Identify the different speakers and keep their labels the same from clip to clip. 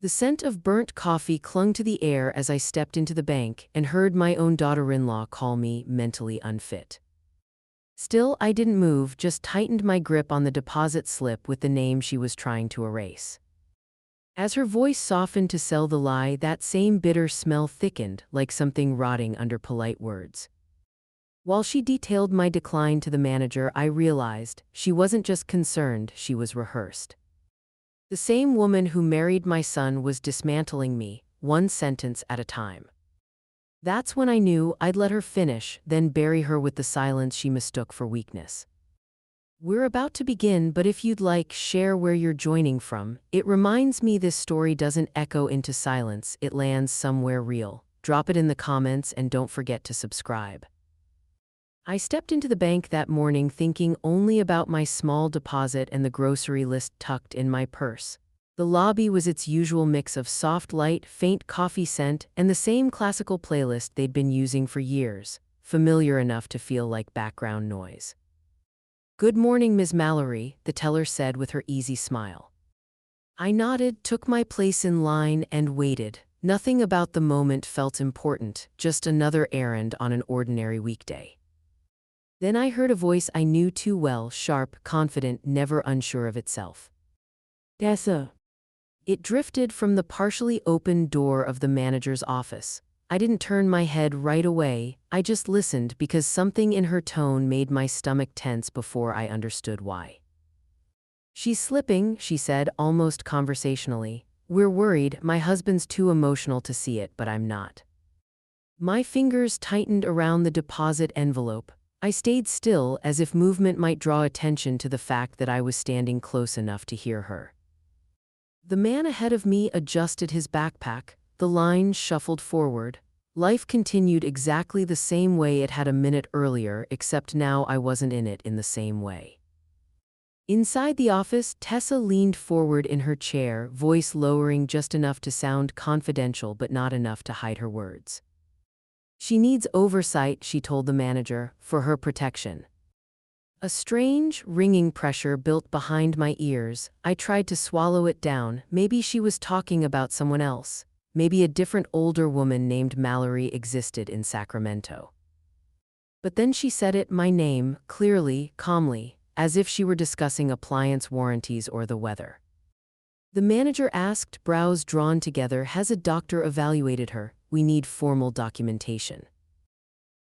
Speaker 1: The scent of burnt coffee clung to the air as I stepped into the bank and heard my own daughter-in-law call me mentally unfit. Still, I didn't move, just tightened my grip on the deposit slip with the name she was trying to erase. As her voice softened to sell the lie, that same bitter smell thickened, like something rotting under polite words. While she detailed my decline to the manager, I realized she wasn't just concerned, she was rehearsed. The same woman who married my son was dismantling me, one sentence at a time. That's when I knew I'd let her finish, then bury her with the silence she mistook for weakness. We're about to begin, but if you'd like, share where you're joining from. It reminds me this story doesn't echo into silence, it lands somewhere real. Drop it in the comments and don't forget to subscribe. I stepped into the bank that morning thinking only about my small deposit and the grocery list tucked in my purse. The lobby was its usual mix of soft light, faint coffee scent, and the same classical playlist they'd been using for years, familiar enough to feel like background noise. "Good morning, Ms. Mallory," the teller said with her easy smile. I nodded, took my place in line, and waited. Nothing about the moment felt important, just another errand on an ordinary weekday. Then I heard a voice I knew too well, sharp, confident, never unsure of itself. "Tessa." It drifted from the partially open door of the manager's office. I didn't turn my head right away, I just listened because something in her tone made my stomach tense before I understood why. "She's slipping," she said, almost conversationally. "We're worried, my husband's too emotional to see it, but I'm not." My fingers tightened around the deposit envelope. I stayed still, as if movement might draw attention to the fact that I was standing close enough to hear her. The man ahead of me adjusted his backpack. The line shuffled forward. Life continued exactly the same way it had a minute earlier, except now I wasn't in it in the same way. Inside the office, Tessa leaned forward in her chair, voice lowering just enough to sound confidential but not enough to hide her words. "She needs oversight," she told the manager, "for her protection." A strange, ringing pressure built behind my ears. I tried to swallow it down. Maybe she was talking about someone else. Maybe a different older woman named Mallory existed in Sacramento. But then she said it, my name, clearly, calmly, as if she were discussing appliance warranties or the weather. The manager asked, brows drawn together, "Has a doctor evaluated her? We need formal documentation."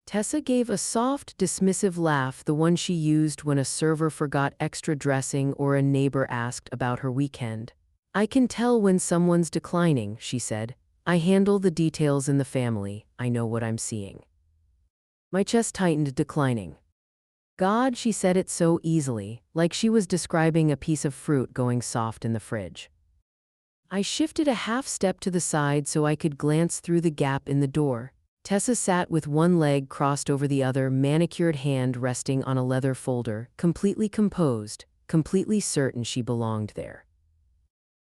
Speaker 1: Tessa gave a soft, dismissive laugh, the one she used when a server forgot extra dressing or a neighbor asked about her weekend. "I can tell when someone's declining," she said. "I handle the details in the family, I know what I'm seeing." My chest tightened. Declining. God, she said it so easily, like she was describing a piece of fruit going soft in the fridge. I shifted a half step to the side so I could glance through the gap in the door. Tessa sat with one leg crossed over the other, manicured hand resting on a leather folder, completely composed, completely certain she belonged there.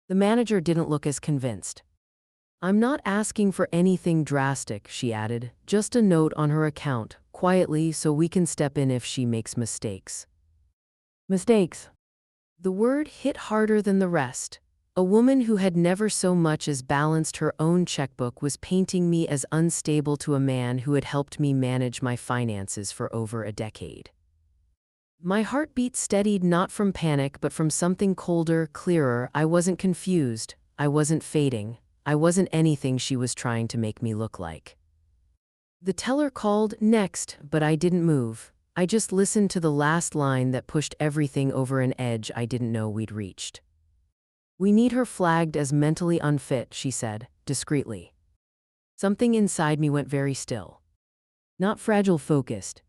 Speaker 1: The manager didn't look as convinced. "I'm not asking for anything drastic," she added, "just a note on her account, quietly, so we can step in if she makes mistakes." Mistakes. The word hit harder than the rest. A woman who had never so much as balanced her own checkbook was painting me as unstable to a man who had helped me manage my finances for over a decade. My heartbeat steadied, not from panic but from something colder, clearer. I wasn't confused, I wasn't fading, I wasn't anything she was trying to make me look like. The teller called next, but I didn't move. I just listened to the last line that pushed everything over an edge I didn't know we'd reached. "We need her flagged as mentally unfit," she said, discreetly. Something inside me went very still. "Not fragile, focused."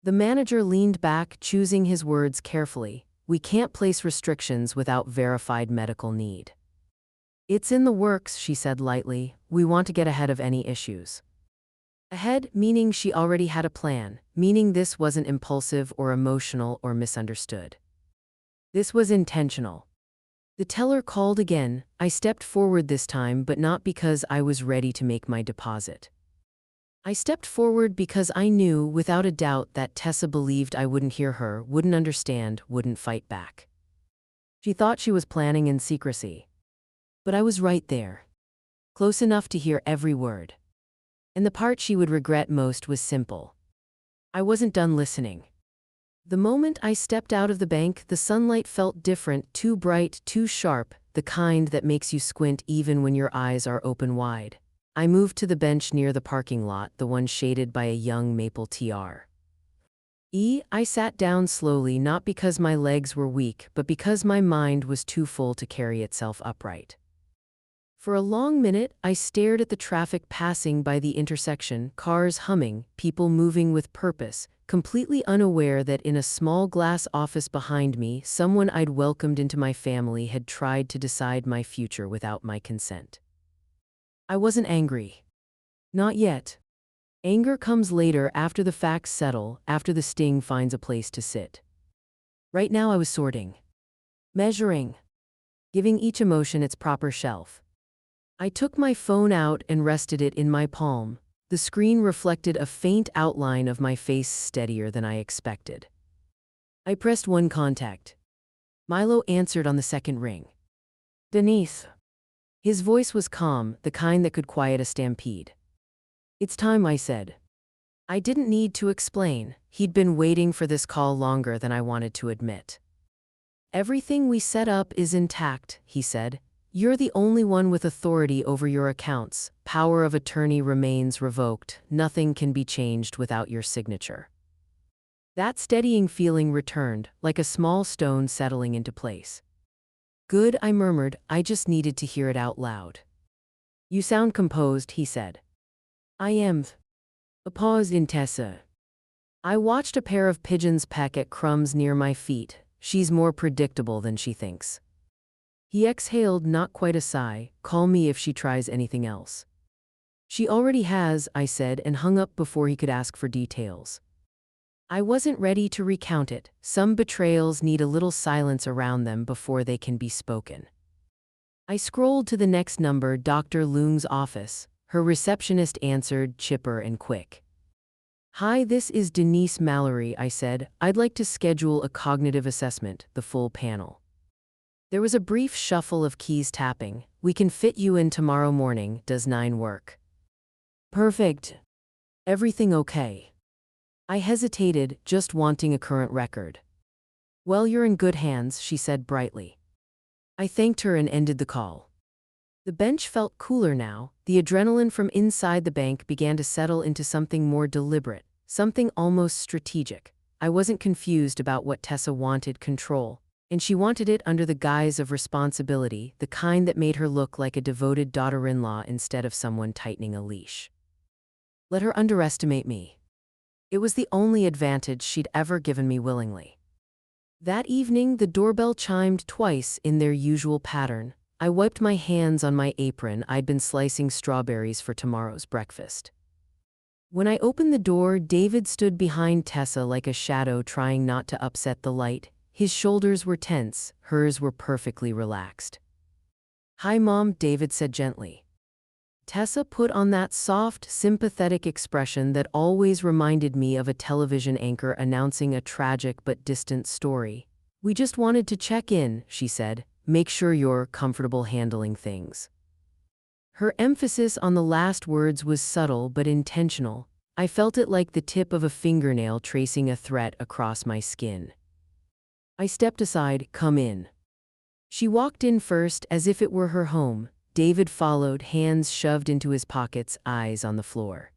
Speaker 1: The manager leaned back, choosing his words carefully. "We can't place restrictions without verified medical need." "It's in the works," she said lightly. "We want to get ahead of any issues." Ahead, meaning she already had a plan, meaning this wasn't impulsive or emotional or misunderstood. This was intentional. The teller called again. I stepped forward this time, but not because I was ready to make my deposit. I stepped forward because I knew, without a doubt, that Tessa believed I wouldn't hear her, wouldn't understand, wouldn't fight back. She thought she was planning in secrecy. But I was right there, close enough to hear every word. And the part she would regret most was simple. I wasn't done listening. The moment I stepped out of the bank, the sunlight felt different, too bright, too sharp, the kind that makes you squint even when your eyes are open wide. I moved to the bench near the parking lot, the one shaded by a young maple TR. I sat down slowly, not because my legs were weak, but because my mind was too full to carry itself upright. For a long minute, I stared at the traffic passing by the intersection, cars humming, people moving with purpose, completely unaware that in a small glass office behind me, someone I'd welcomed into my family had tried to decide my future without my consent. I wasn't angry. Not yet. Anger comes later, after the facts settle, after the sting finds a place to sit. Right now I was sorting, measuring, giving each emotion its proper shelf. I took my phone out and rested it in my palm. The screen reflected a faint outline of my face, steadier than I expected. I pressed one contact. Milo answered on the second ring. Denise. His voice was calm, the kind that could quiet a stampede. It's time, I said. I didn't need to explain. He'd been waiting for this call longer than I wanted to admit. Everything we set up is intact, he said. You're the only one with authority over your accounts. Power of attorney remains revoked. Nothing can be changed without your signature. That steadying feeling returned, like a small stone settling into place. Good, I murmured. I just needed to hear it out loud. You sound composed, he said. I am. A pause in Tessa. I watched a pair of pigeons peck at crumbs near my feet. She's more predictable than she thinks. He exhaled, not quite a sigh. Call me if she tries anything else. She already has, I said, and hung up before he could ask for details. I wasn't ready to recount it. Some betrayals need a little silence around them before they can be spoken. I scrolled to the next number, Dr. Leung's office. Her receptionist answered, chipper and quick. Hi, this is Denise Mallory, I said. I'd like to schedule a cognitive assessment, the full panel. There was a brief shuffle of keys tapping. We can fit you in tomorrow morning. Does 9 work? Perfect. Everything okay? I hesitated, just wanting a current record. Well, you're in good hands, she said brightly. I thanked her and ended the call. The bench felt cooler now. The adrenaline from inside the bank began to settle into something more deliberate, something almost strategic. I wasn't confused about what Tessa wanted: control. And she wanted it under the guise of responsibility, the kind that made her look like a devoted daughter-in-law instead of someone tightening a leash. Let her underestimate me. It was the only advantage she'd ever given me willingly. That evening, the doorbell chimed twice in their usual pattern. I wiped my hands on my apron. I'd been slicing strawberries for tomorrow's breakfast. When I opened the door, David stood behind Tessa like a shadow, trying not to upset the light. His shoulders were tense, hers were perfectly relaxed. Hi, Mom, David said gently. Tessa put on that soft, sympathetic expression that always reminded me of a television anchor announcing a tragic but distant story. We just wanted to check in, she said. Make sure you're comfortable handling things. Her emphasis on the last words was subtle but intentional. I felt it like the tip of a fingernail tracing a thread across my skin. I stepped aside. Come in. She walked in first, as if it were her home. David followed, hands shoved into his pockets, eyes on the floor.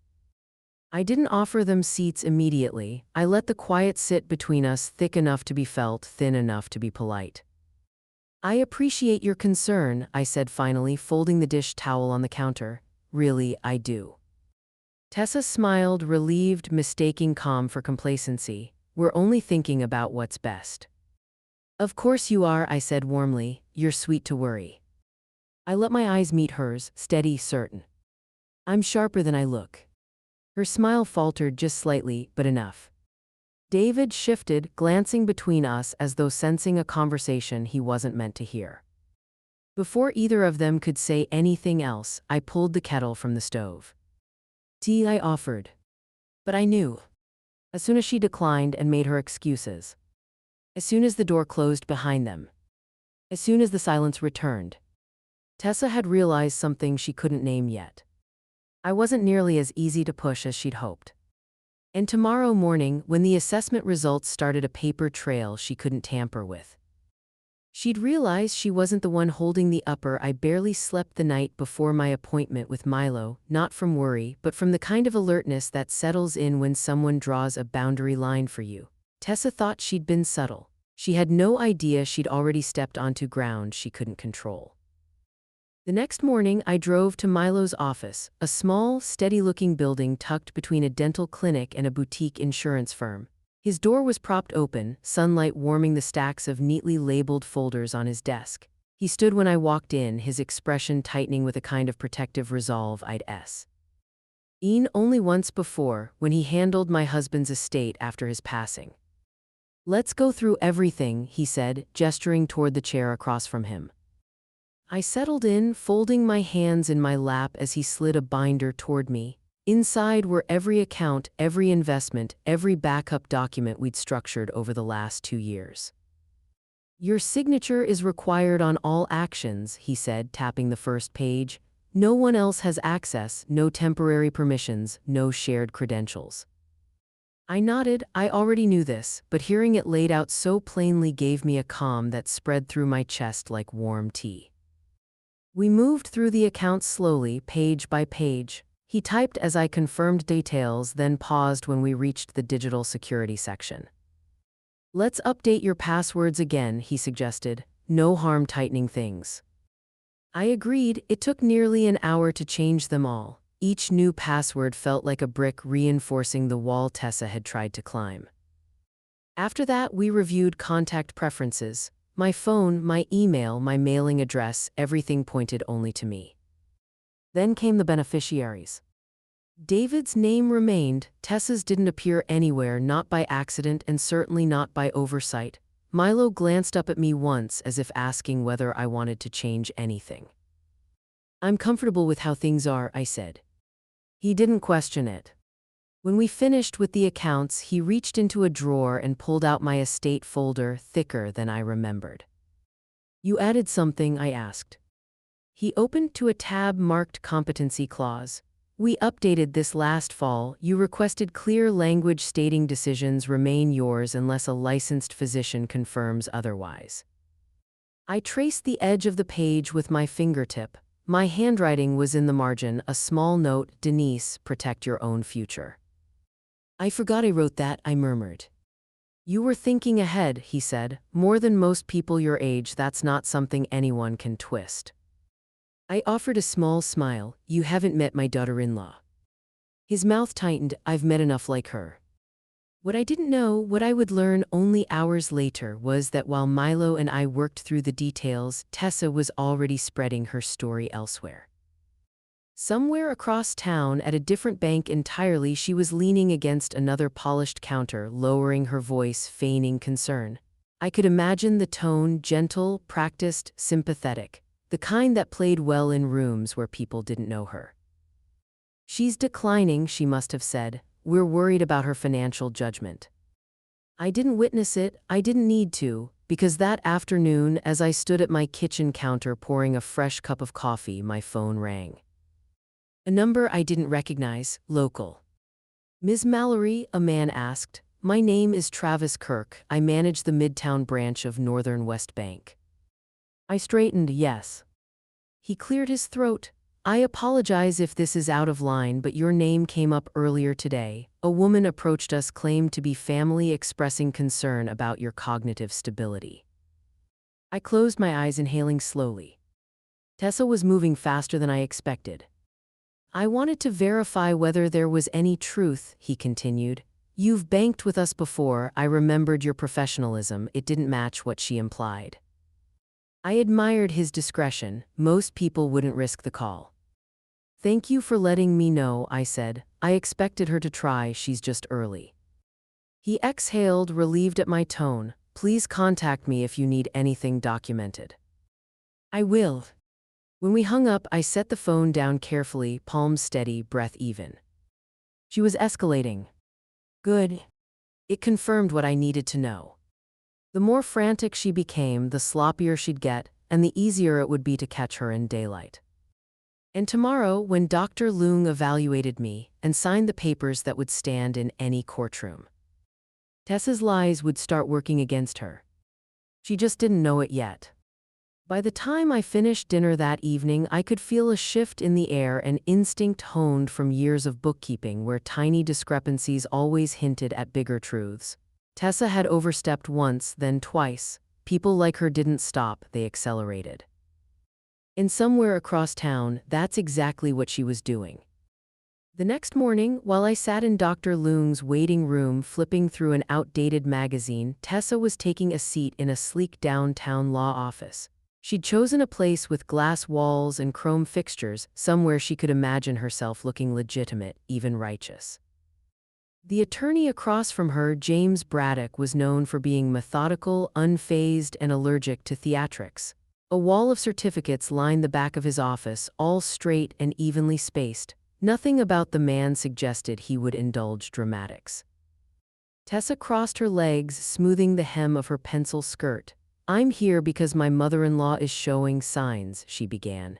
Speaker 1: I didn't offer them seats immediately. I let the quiet sit between us, thick enough to be felt, thin enough to be polite. I appreciate your concern, I said finally, folding the dish towel on the counter. Really, I do. Tessa smiled, relieved, mistaking calm for complacency. We're only thinking about what's best. Of course you are, I said warmly. You're sweet to worry. I let my eyes meet hers, steady, certain. I'm sharper than I look. Her smile faltered just slightly, but enough. David shifted, glancing between us as though sensing a conversation he wasn't meant to hear. Before either of them could say anything else, I pulled the kettle from the stove. Tea, I offered. But I knew. As soon as she declined and made her excuses. As soon as the door closed behind them. As soon as the silence returned. Tessa had realized something she couldn't name yet. I wasn't nearly as easy to push as she'd hoped. And tomorrow morning, when the assessment results started a paper trail she couldn't tamper with. She'd realized she wasn't the one holding the upper. I barely slept the night before my appointment with Milo, not from worry, but from the kind of alertness that settles in when someone draws a boundary line for you. Tessa thought she'd been subtle. She had no idea she'd already stepped onto ground she couldn't control. The next morning, I drove to Milo's office, a small, steady-looking building tucked between a dental clinic and a boutique insurance firm. His door was propped open, sunlight warming the stacks of neatly labeled folders on his desk. He stood when I walked in, his expression tightening with a kind of protective resolve I'd seen only once before, when he handled my husband's estate after his passing. "Let's go through everything," he said, gesturing toward the chair across from him. I settled in, folding my hands in my lap as he slid a binder toward me. Inside were every account, every investment, every backup document we'd structured over the last 2 years. "Your signature is required on all actions," he said, tapping the first page. "No one else has access, no temporary permissions, no shared credentials." I nodded. I already knew this, but hearing it laid out so plainly gave me a calm that spread through my chest like warm tea. We moved through the accounts slowly, page by page. He typed as I confirmed details, then paused when we reached the digital security section. "Let's update your passwords again," he suggested. "No harm tightening things." I agreed. It took nearly an hour to change them all. Each new password felt like a brick reinforcing the wall Tessa had tried to climb. After that, we reviewed contact preferences. My phone, my email, my mailing address, everything pointed only to me. Then came the beneficiaries. David's name remained. Tessa's didn't appear anywhere, not by accident and certainly not by oversight. Milo glanced up at me once as if asking whether I wanted to change anything. "I'm comfortable with how things are," I said. He didn't question it. When we finished with the accounts, he reached into a drawer and pulled out my estate folder, thicker than I remembered. "You added something?" I asked. He opened to a tab marked Competency Clause. "We updated this last fall. You requested clear language stating decisions remain yours unless a licensed physician confirms otherwise." I traced the edge of the page with my fingertip. My handwriting was in the margin, a small note: "Denise, protect your own future." "I forgot I wrote that," I murmured. "You were thinking ahead," he said. "More than most people your age, that's not something anyone can twist." I offered a small smile. "You haven't met my daughter-in-law." His mouth tightened. "I've met enough like her." What I didn't know, what I would learn only hours later, was that while Milo and I worked through the details, Tessa was already spreading her story elsewhere. Somewhere across town, at a different bank entirely, she was leaning against another polished counter, lowering her voice, feigning concern. I could imagine the tone: gentle, practiced, sympathetic, the kind that played well in rooms where people didn't know her. "She's declining," she must have said. "We're worried about her financial judgment." I didn't witness it. I didn't need to, because that afternoon, as I stood at my kitchen counter pouring a fresh cup of coffee, my phone rang. A number I didn't recognize, local. "Ms. Mallory?" a man asked. "My name is Travis Kirk. I manage the Midtown branch of Northern West Bank." I straightened. "Yes." He cleared his throat. "I apologize if this is out of line, but your name came up earlier today. A woman approached us, claimed to be family, expressing concern about your cognitive stability." I closed my eyes, inhaling slowly. Tessa was moving faster than I expected. "I wanted to verify whether there was any truth," he continued. "You've banked with us before. I remembered your professionalism. It didn't match what she implied." I admired his discretion. Most people wouldn't risk the call. "Thank you for letting me know," I said. "I expected her to try. She's just early." He exhaled, relieved at my tone. "Please contact me if you need anything documented." "I will." When we hung up, I set the phone down carefully, palms steady, breath even. She was escalating. Good. It confirmed what I needed to know. The more frantic she became, the sloppier she'd get, and the easier it would be to catch her in daylight. And tomorrow, when Dr. Leung evaluated me and signed the papers that would stand in any courtroom, Tessa's lies would start working against her. She just didn't know it yet. By the time I finished dinner that evening, I could feel a shift in the air, an instinct honed from years of bookkeeping where tiny discrepancies always hinted at bigger truths. Tessa had overstepped once, then twice. People like her didn't stop, they accelerated. And somewhere across town, that's exactly what she was doing. The next morning, while I sat in Dr. Leung's waiting room flipping through an outdated magazine, Tessa was taking a seat in a sleek downtown law office. She'd chosen a place with glass walls and chrome fixtures, somewhere she could imagine herself looking legitimate, even righteous. The attorney across from her, James Braddock, was known for being methodical, unfazed, and allergic to theatrics. A wall of certificates lined the back of his office, all straight and evenly spaced. Nothing about the man suggested he would indulge dramatics. Tessa crossed her legs, smoothing the hem of her pencil skirt. "I'm here because my mother-in-law is showing signs," she began,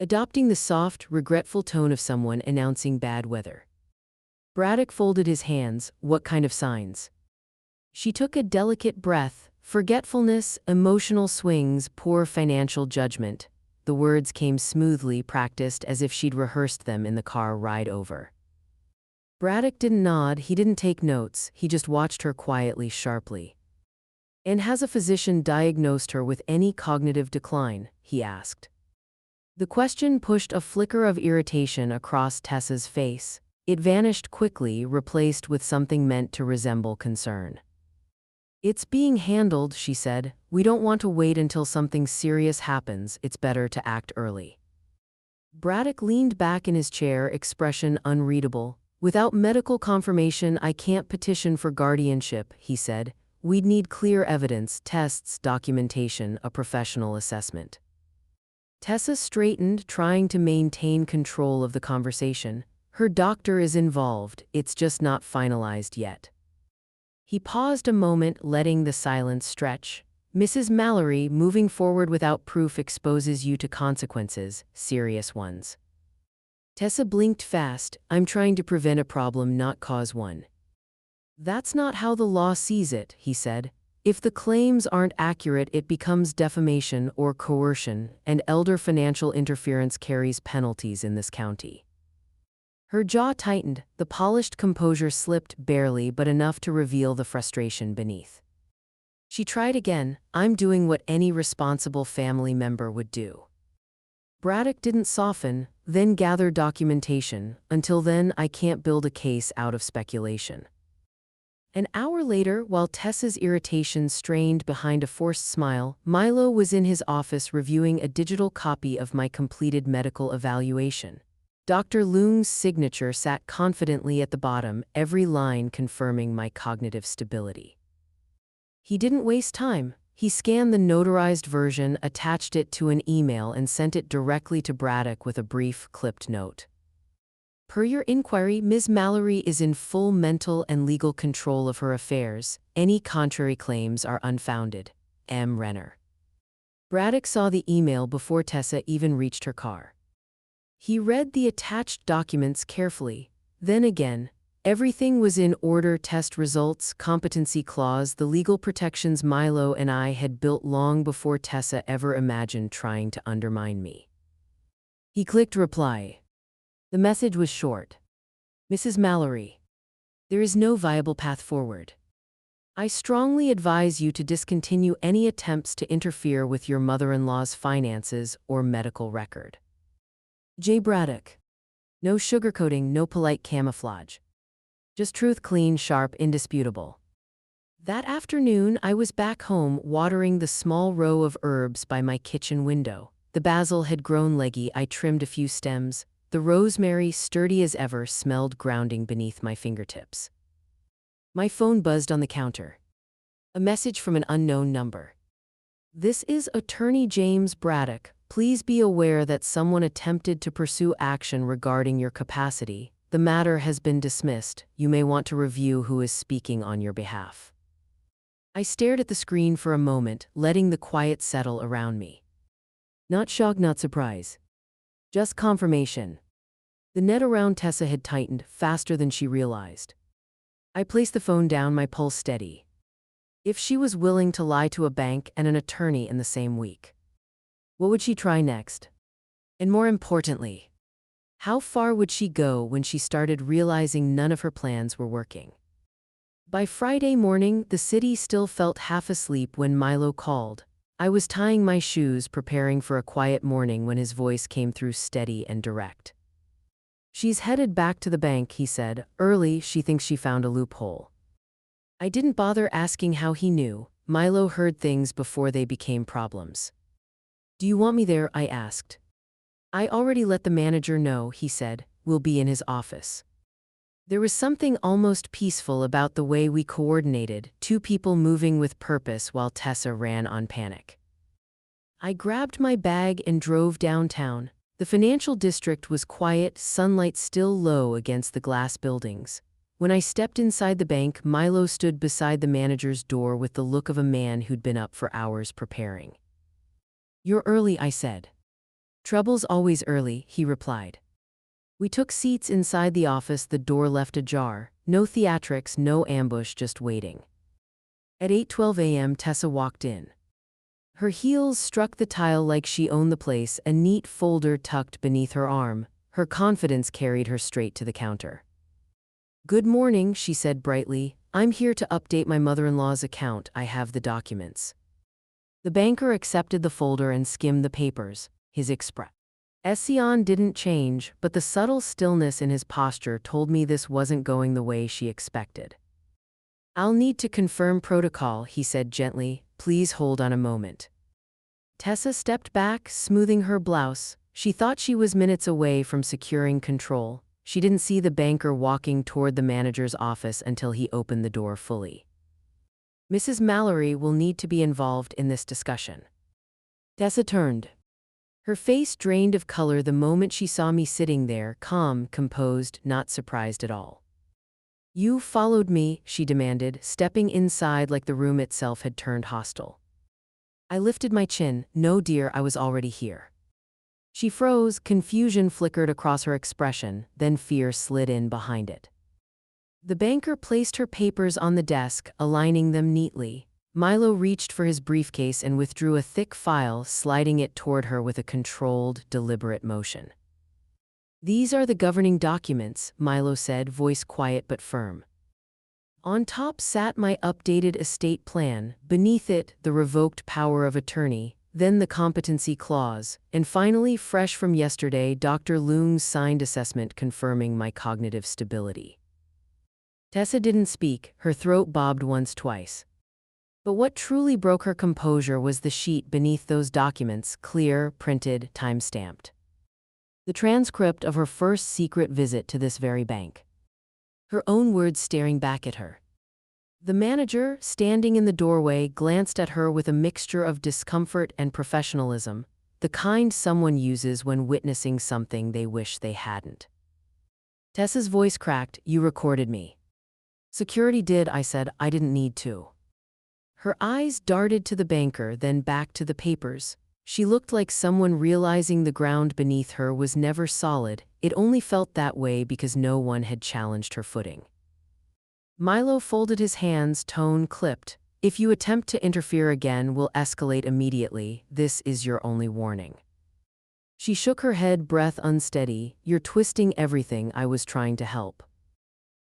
Speaker 1: adopting the soft, regretful tone of someone announcing bad weather. Braddock folded his hands. "What kind of signs?" She took a delicate breath. "Forgetfulness, emotional swings, poor financial judgment." The words came smoothly, practiced as if she'd rehearsed them in the car ride over. Braddock didn't nod, he didn't take notes, he just watched her quietly, sharply. "And has a physician diagnosed her with any cognitive decline?" he asked. The question pushed a flicker of irritation across Tessa's face. It vanished quickly, replaced with something meant to resemble concern. "It's being handled," she said. "We don't want to wait until something serious happens. It's better to act early." Braddock leaned back in his chair, expression unreadable. "Without medical confirmation, I can't petition for guardianship," he said. "We'd need clear evidence, tests, documentation, a professional assessment." Tessa straightened, trying to maintain control of the conversation. "Her doctor is involved. It's just not finalized yet." He paused a moment, letting the silence stretch. "Mrs. Mallory, moving forward without proof exposes you to consequences, serious ones." Tessa blinked fast. "I'm trying to prevent a problem, not cause one." "That's not how the law sees it," he said. "If the claims aren't accurate, it becomes defamation or coercion, and elder financial interference carries penalties in this county." Her jaw tightened, the polished composure slipped barely but enough to reveal the frustration beneath. She tried again. "I'm doing what any responsible family member would do." Braddock didn't soften, "Then gather documentation. Until then, I can't build a case out of speculation." An hour later, while Tessa's irritation strained behind a forced smile, Milo was in his office reviewing a digital copy of my completed medical evaluation. Dr. Leung's signature sat confidently at the bottom, every line confirming my cognitive stability. He didn't waste time. He scanned the notarized version, attached it to an email, and sent it directly to Braddock with a brief, clipped note. "Per your inquiry, Ms. Mallory is in full mental and legal control of her affairs. Any contrary claims are unfounded. M. Renner." Braddock saw the email before Tessa even reached her car. He read the attached documents carefully. Then again, everything was in order: test results, competency clause, the legal protections Milo and I had built long before Tessa ever imagined trying to undermine me. He clicked reply. The message was short. "Mrs. Mallory, there is no viable path forward. I strongly advise you to discontinue any attempts to interfere with your mother-in-law's finances or medical record. J. Braddock." No sugarcoating, no polite camouflage. Just truth, clean, sharp, indisputable. That afternoon, I was back home, watering the small row of herbs by my kitchen window. The basil had grown leggy. I trimmed a few stems. The rosemary, sturdy as ever, smelled grounding beneath my fingertips. My phone buzzed on the counter. A message from an unknown number. "This is Attorney James Braddock. Please be aware that someone attempted to pursue action regarding your capacity. The matter has been dismissed. You may want to review who is speaking on your behalf." I stared at the screen for a moment, letting the quiet settle around me. Not shock, not surprise. Just confirmation. The net around Tessa had tightened faster than she realized. I placed the phone down, my pulse steady. If she was willing to lie to a bank and an attorney in the same week, what would she try next? And more importantly, how far would she go when she started realizing none of her plans were working? By Friday morning, the city still felt half asleep when Milo called. I was tying my shoes, preparing for a quiet morning when his voice came through steady and direct. She's headed back to the bank, he said. Early, she thinks she found a loophole. I didn't bother asking how he knew. Milo heard things before they became problems. Do you want me there? I asked. I already let the manager know, he said. We'll be in his office. There was something almost peaceful about the way we coordinated, two people moving with purpose while Tessa ran on panic. I grabbed my bag and drove downtown. The financial district was quiet, sunlight still low against the glass buildings. When I stepped inside the bank, Milo stood beside the manager's door with the look of a man who'd been up for hours preparing. You're early, I said. Trouble's always early, he replied. We took seats inside the office, the door left ajar. No theatrics, no ambush, just waiting. At 8:12 a.m., Tessa walked in. Her heels struck the tile like she owned the place, a neat folder tucked beneath her arm. Her confidence carried her straight to the counter. Good morning, she said brightly. I'm here to update my mother-in-law's account. I have the documents. The banker accepted the folder and skimmed the papers. His expression didn't change, but the subtle stillness in his posture told me this wasn't going the way she expected. I'll need to confirm protocol, he said gently. Please hold on a moment. Tessa stepped back, smoothing her blouse. She thought she was minutes away from securing control. She didn't see the banker walking toward the manager's office until he opened the door fully. Mrs. Mallory will need to be involved in this discussion. Tessa turned. Her face drained of color the moment she saw me sitting there, calm, composed, not surprised at all. You followed me, she demanded, stepping inside like the room itself had turned hostile. I lifted my chin. No, dear, I was already here. She froze, confusion flickered across her expression, then fear slid in behind it. The banker placed her papers on the desk, aligning them neatly. Milo reached for his briefcase and withdrew a thick file, sliding it toward her with a controlled, deliberate motion. These are the governing documents, Milo said, voice quiet but firm. On top sat my updated estate plan, beneath it, the revoked power of attorney, then the competency clause, and finally, fresh from yesterday, Dr. Leung's signed assessment confirming my cognitive stability. Tessa didn't speak, her throat bobbed once, twice. But what truly broke her composure was the sheet beneath those documents, clear, printed, time-stamped. The transcript of her first secret visit to this very bank. Her own words staring back at her. The manager, standing in the doorway, glanced at her with a mixture of discomfort and professionalism, the kind someone uses when witnessing something they wish they hadn't. Tessa's voice cracked. You recorded me. Security did, I said. I didn't need to. Her eyes darted to the banker, then back to the papers. She looked like someone realizing the ground beneath her was never solid. It only felt that way because no one had challenged her footing. Milo folded his hands, tone clipped. If you attempt to interfere again, we'll escalate immediately. This is your only warning. She shook her head, breath unsteady. You're twisting everything. I was trying to help.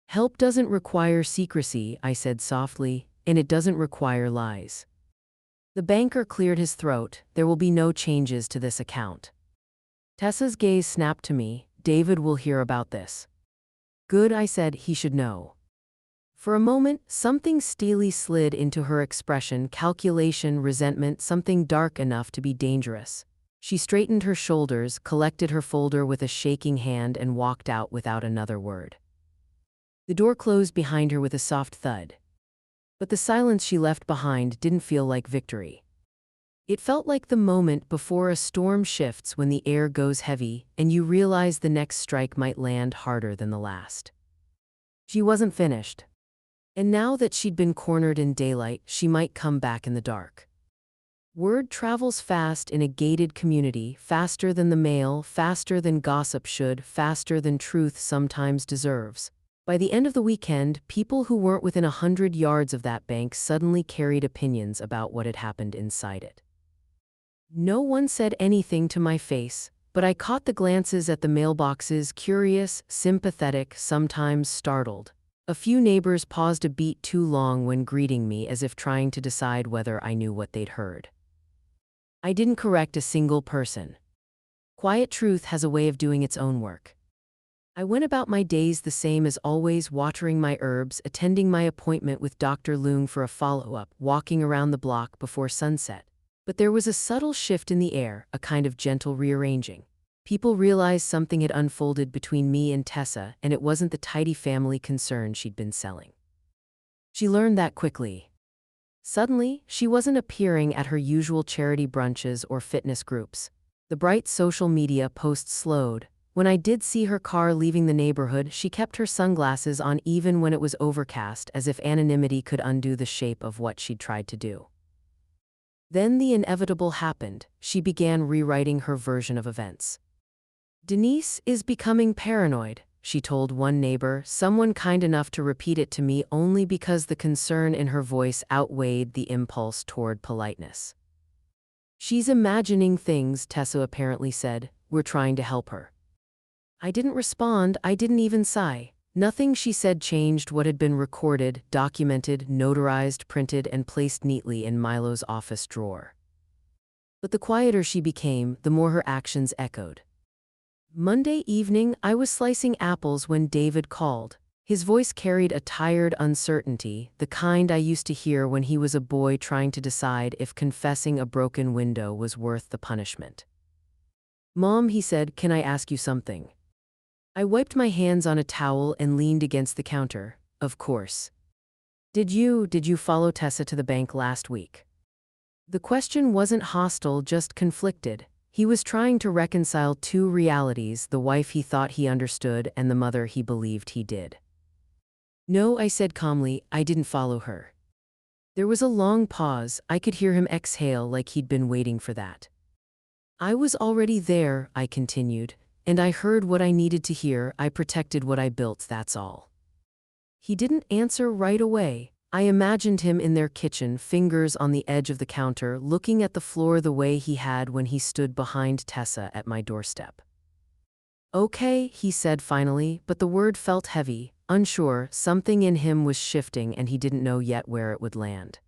Speaker 1: Help doesn't require secrecy, I said softly. And it doesn't require lies. The banker cleared his throat. There will be no changes to this account. Tessa's gaze snapped to me. David will hear about this. Good, I said. He should know. For a moment, something steely slid into her expression, calculation, resentment, something dark enough to be dangerous. She straightened her shoulders, collected her folder with a shaking hand, and walked out without another word. The door closed behind her with a soft thud. But the silence she left behind didn't feel like victory. It felt like the moment before a storm shifts, when the air goes heavy and you realize the next strike might land harder than the last. She wasn't finished. And now that she'd been cornered in daylight, she might come back in the dark. Word travels fast in a gated community, faster than the mail, faster than gossip should, faster than truth sometimes deserves. By the end of the weekend, people who weren't within 100 yards of that bank suddenly carried opinions about what had happened inside it. No one said anything to my face, but I caught the glances at the mailboxes, curious, sympathetic, sometimes startled. A few neighbors paused a beat too long when greeting me, as if trying to decide whether I knew what they'd heard. I didn't correct a single person. Quiet truth has a way of doing its own work. I went about my days the same as always, watering my herbs, attending my appointment with Dr. Lung for a follow-up, walking around the block before sunset. But there was a subtle shift in the air, a kind of gentle rearranging. People realized something had unfolded between me and Tessa, and it wasn't the tidy family concern she'd been selling. She learned that quickly. Suddenly, she wasn't appearing at her usual charity brunches or fitness groups. The bright social media posts slowed. When I did see her car leaving the neighborhood, she kept her sunglasses on even when it was overcast, as if anonymity could undo the shape of what she'd tried to do. Then the inevitable happened. She began rewriting her version of events. "Denise is becoming paranoid," she told one neighbor, someone kind enough to repeat it to me only because the concern in her voice outweighed the impulse toward politeness. "She's imagining things," Tessa apparently said. "We're trying to help her." I didn't respond, I didn't even sigh. Nothing she said changed what had been recorded, documented, notarized, printed, and placed neatly in Milo's office drawer. But the quieter she became, the more her actions echoed. Monday evening, I was slicing apples when David called. His voice carried a tired uncertainty, the kind I used to hear when he was a boy trying to decide if confessing a broken window was worth the punishment. "Mom," he said, "can I ask you something?" I wiped my hands on a towel and leaned against the counter. "Of course." Did you follow Tessa to the bank last week?" The question wasn't hostile, just conflicted. He was trying to reconcile two realities, the wife he thought he understood and the mother he believed he did. "No," I said calmly, "I didn't follow her." There was a long pause. I could hear him exhale like he'd been waiting for that. "I was already there," I continued, "and I heard what I needed to hear. I protected what I built, that's all." He didn't answer right away. I imagined him in their kitchen, fingers on the edge of the counter, looking at the floor the way he had when he stood behind Tessa at my doorstep. "Okay," he said finally, but the word felt heavy, unsure. Something in him was shifting and he didn't know yet where it would land.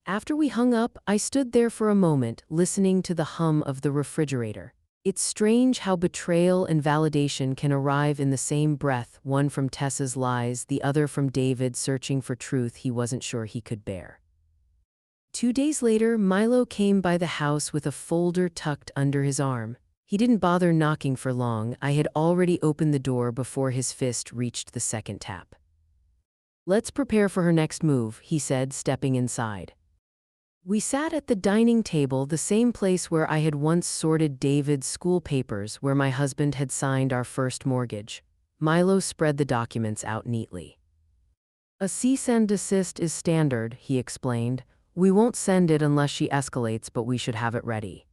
Speaker 1: After we hung up, I stood there for a moment, listening to the hum of the refrigerator. It's strange how betrayal and validation can arrive in the same breath, one from Tessa's lies, the other from David searching for truth he wasn't sure he could bear. 2 days later, Milo came by the house with a folder tucked under his arm. He didn't bother knocking for long. I had already opened the door before his fist reached the second tap. "Let's prepare for her next move," he said, stepping inside. We sat at the dining table, the same place where I had once sorted David's school papers, where my husband had signed our first mortgage. Milo spread the documents out neatly. "A cease and desist is standard," he explained. "We won't send it unless she escalates, but we should have it ready."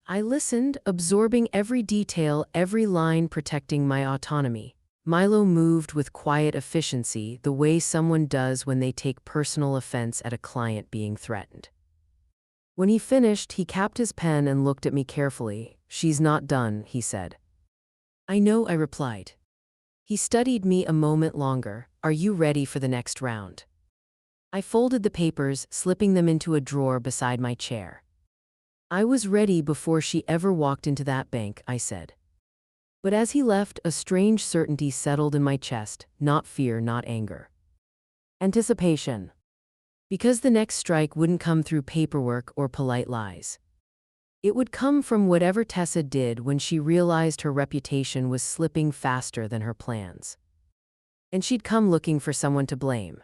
Speaker 1: I listened, absorbing every detail, every line, protecting my autonomy. Milo moved with quiet efficiency, the way someone does when they take personal offense at a client being threatened. When he finished, he capped his pen and looked at me carefully. "She's not done," he said. "I know," I replied. He studied me a moment longer. "Are you ready for the next round?" I folded the papers, slipping them into a drawer beside my chair. "I was ready before she ever walked into that bank," I said. But as he left, a strange certainty settled in my chest, not fear, not anger. Anticipation. Because the next strike wouldn't come through paperwork or polite lies. It would come from whatever Tessa did when she realized her reputation was slipping faster than her plans. And she'd come looking for someone to blame.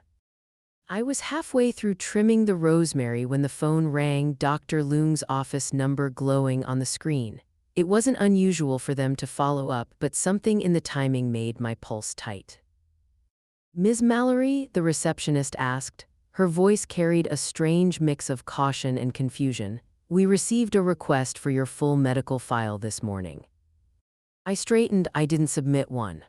Speaker 1: I was halfway through trimming the rosemary when the phone rang, Dr. Lung's office number glowing on the screen. It wasn't unusual for them to follow up, but something in the timing made my pulse tight. Ms. Mallory, the receptionist asked. Her voice carried a strange mix of caution and confusion. We received a request for your full medical file this morning. I straightened. I didn't submit one.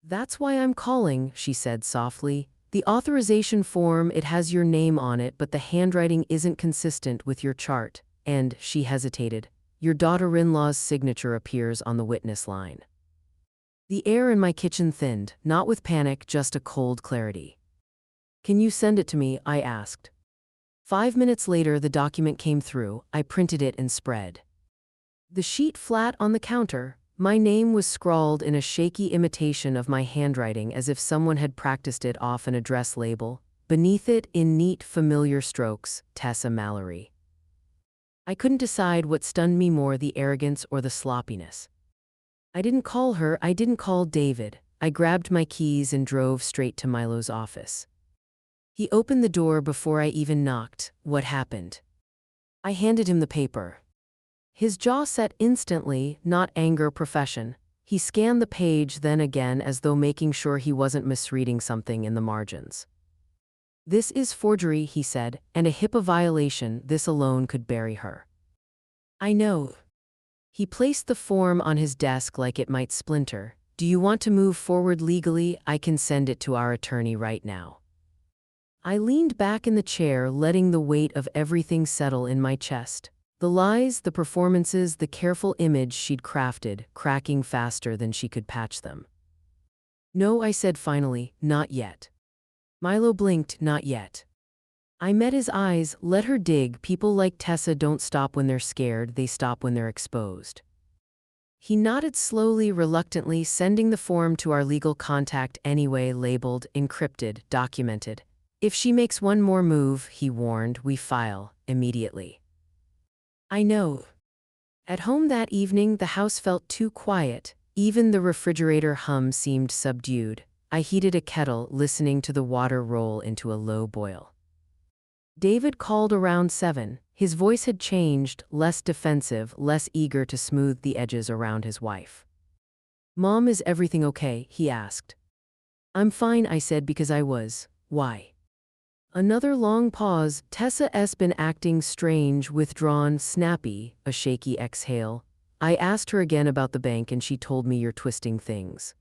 Speaker 1: That's why I'm calling, she said softly. The authorization form, it has your name on it, but the handwriting isn't consistent with your chart. And, she hesitated, your daughter-in-law's signature appears on the witness line. The air in my kitchen thinned, not with panic, just a cold clarity. Can you send it to me? I asked. 5 minutes later, the document came through. I printed it and spread the sheet flat on the counter. My name was scrawled in a shaky imitation of my handwriting, as if someone had practiced it off an address label. Beneath it, in neat, familiar strokes, Tessa Mallory. I couldn't decide what stunned me more, the arrogance or the sloppiness. I didn't call her, I didn't call David. I grabbed my keys and drove straight to Milo's office. He opened the door before I even knocked. What happened? I handed him the paper. His jaw set instantly, not anger, profession. He scanned the page, then again, as though making sure he wasn't misreading something in the margins. This is forgery, he said, and a HIPAA violation. This alone could bury her. I know. He placed the form on his desk like it might splinter. Do you want to move forward legally? I can send it to our attorney right now. I leaned back in the chair, letting the weight of everything settle in my chest. The lies, the performances, the careful image she'd crafted, cracking faster than she could patch them. No, I said finally, not yet. Milo blinked, not yet. I met his eyes. Let her dig. People like Tessa don't stop when they're scared, they stop when they're exposed. He nodded slowly, reluctantly, sending the form to our legal contact anyway, labeled, encrypted, documented. If she makes one more move, he warned, we file, immediately. I know. At home that evening, the house felt too quiet. Even the refrigerator hum seemed subdued. I heated a kettle, listening to the water roll into a low boil. David called around 7. His voice had changed, less defensive, less eager to smooth the edges around his wife. Mom, is everything okay? He asked. I'm fine, I said, because I was. Why? Another long pause. Tessa's been acting strange, withdrawn, snappy, a shaky exhale. I asked her again about the bank and she told me you're twisting things.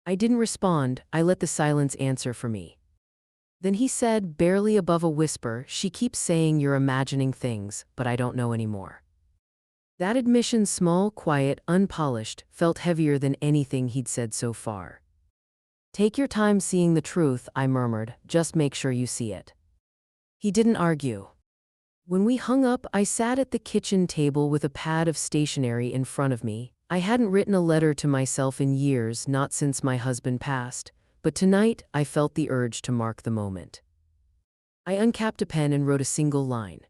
Speaker 1: I didn't respond. I let the silence answer for me. Then he said, barely above a whisper, she keeps saying you're imagining things, but I don't know anymore. That admission, small, quiet, unpolished, felt heavier than anything he'd said so far. Take your time seeing the truth, I murmured, just make sure you see it. He didn't argue. When we hung up, I sat at the kitchen table with a pad of stationery in front of me. I hadn't written a letter to myself in years, not since my husband passed, but tonight I felt the urge to mark the moment. I uncapped a pen and wrote a single line.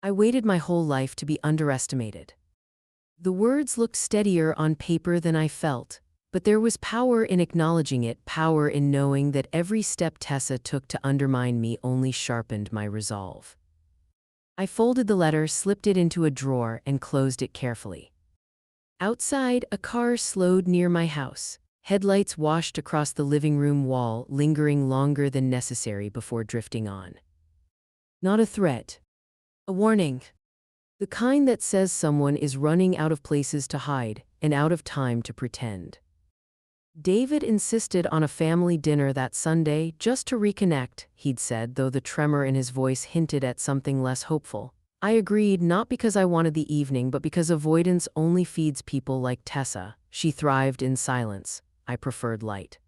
Speaker 1: I waited my whole life to be underestimated. The words looked steadier on paper than I felt. But there was power in acknowledging it, power in knowing that every step Tessa took to undermine me only sharpened my resolve. I folded the letter, slipped it into a drawer, and closed it carefully. Outside, a car slowed near my house. Headlights washed across the living room wall, lingering longer than necessary before drifting on. Not a threat. A warning. The kind that says someone is running out of places to hide and out of time to pretend. David insisted on a family dinner that Sunday, just to reconnect, he'd said, though the tremor in his voice hinted at something less hopeful. I agreed, not because I wanted the evening, but because avoidance only feeds people like Tessa. She thrived in silence. I preferred light.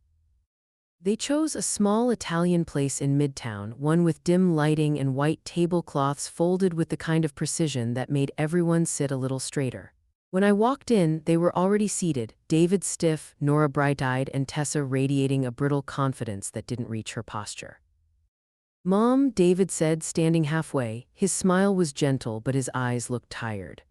Speaker 1: They chose a small Italian place in Midtown, one with dim lighting and white tablecloths folded with the kind of precision that made everyone sit a little straighter. When I walked in, they were already seated, David stiff, Nora bright-eyed, and Tessa radiating a brittle confidence that didn't reach her posture. Mom, David said, standing halfway. His smile was gentle, but his eyes looked tired.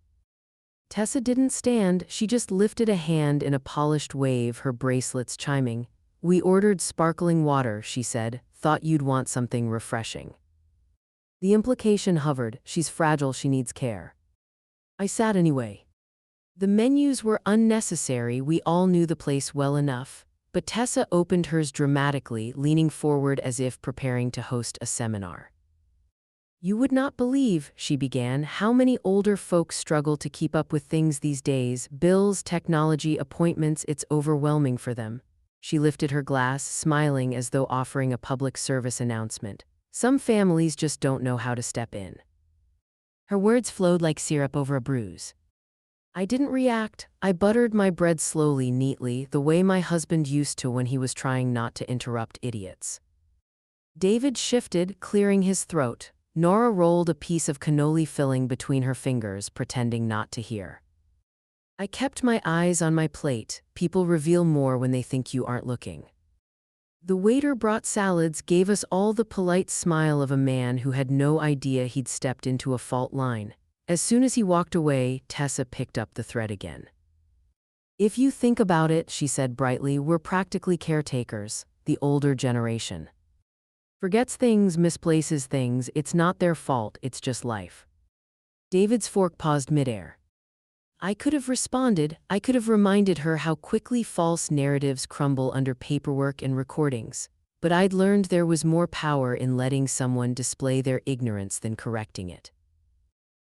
Speaker 1: Tessa didn't stand, she just lifted a hand in a polished wave, her bracelets chiming. We ordered sparkling water, she said, thought you'd want something refreshing. The implication hovered, she's fragile, she needs care. I sat anyway. The menus were unnecessary, we all knew the place well enough. but Tessa opened hers dramatically, leaning forward as if preparing to host a seminar. "You would not believe," she began, "how many older folks struggle to keep up with things these days. Bills, technology, appointments, it's overwhelming for them." She lifted her glass, smiling as though offering a public service announcement. "Some families just don't know how to step in." Her words flowed like syrup over a bruise. I didn't react. I buttered my bread slowly, neatly, the way my husband used to when he was trying not to interrupt idiots. David shifted, clearing his throat. Nora rolled a piece of cannoli filling between her fingers, pretending not to hear. I kept my eyes on my plate. People reveal more when they think you aren't looking. The waiter brought salads, gave us all the polite smile of a man who had no idea he'd stepped into a fault line. As soon as he walked away, Tessa picked up the thread again. "If you think about it," she said brightly, "we're practically caretakers, the older generation. Forgets things, misplaces things, it's not their fault, it's just life." David's fork paused midair. I could have responded, I could have reminded her how quickly false narratives crumble under paperwork and recordings, but I'd learned there was more power in letting someone display their ignorance than correcting it.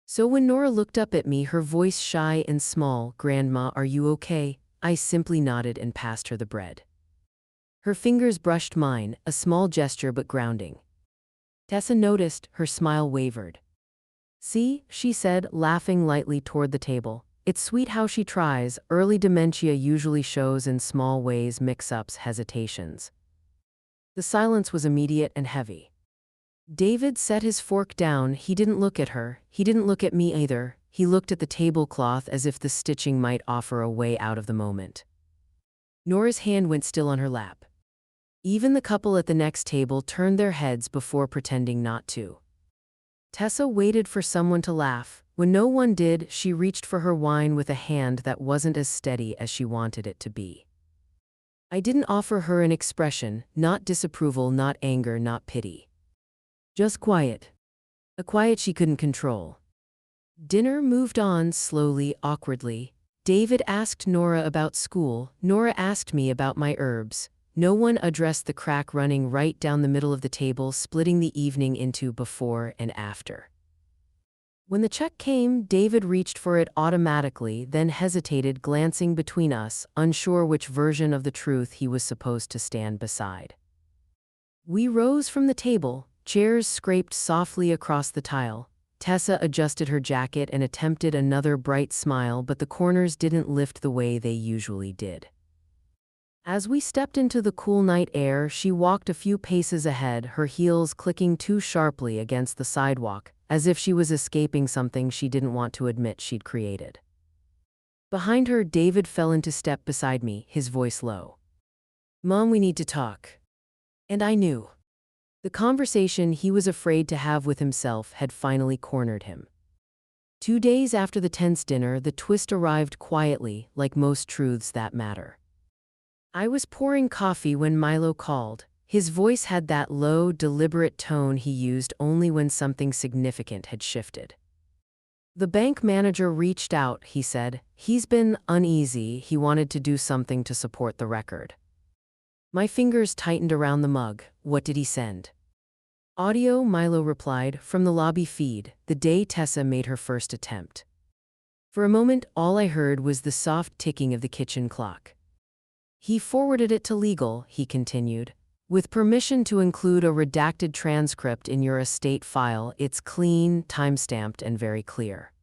Speaker 1: So when Nora looked up at me, her voice shy and small, "Grandma, are you okay?" I simply nodded and passed her the bread. Her fingers brushed mine, a small gesture but grounding. Tessa noticed, her smile wavered. "See," she said, laughing lightly toward the table. "It's sweet how she tries. Early dementia usually shows in small ways, mix-ups, hesitations." The silence was immediate and heavy. David set his fork down. He didn't look at her. He didn't look at me either. He looked at the tablecloth as if the stitching might offer a way out of the moment. Nora's hand went still on her lap. Even the couple at the next table turned their heads before pretending not to. Tessa waited for someone to laugh. When no one did, she reached for her wine with a hand that wasn't as steady as she wanted it to be. I didn't offer her an expression, not disapproval, not anger, not pity. Just quiet. A quiet she couldn't control. Dinner moved on slowly, awkwardly. David asked Nora about school. Nora asked me about my herbs. No one addressed the crack running right down the middle of the table, splitting the evening into before and after. When the check came, David reached for it automatically, then hesitated, glancing between us, unsure which version of the truth he was supposed to stand beside. We rose from the table. Chairs scraped softly across the tile. Tessa adjusted her jacket and attempted another bright smile, but the corners didn't lift the way they usually did. As we stepped into the cool night air, she walked a few paces ahead, her heels clicking too sharply against the sidewalk, as if she was escaping something she didn't want to admit she'd created. Behind her, David fell into step beside me, his voice low. "Mom, we need to talk." And I knew. The conversation he was afraid to have with himself had finally cornered him. 2 days after the tense dinner, the twist arrived quietly, like most truths that matter. I was pouring coffee when Milo called. His voice had that low, deliberate tone he used only when something significant had shifted. "The bank manager reached out," he said. "He's been uneasy. He wanted to do something to support the record." My fingers tightened around the mug. "What did he send?" "Audio," Milo replied, "from the lobby feed, the day Tessa made her first attempt." For a moment, all I heard was the soft ticking of the kitchen clock. "He forwarded it to legal," he continued. "With permission to include a redacted transcript in your estate file. It's clean, time-stamped, and very clear."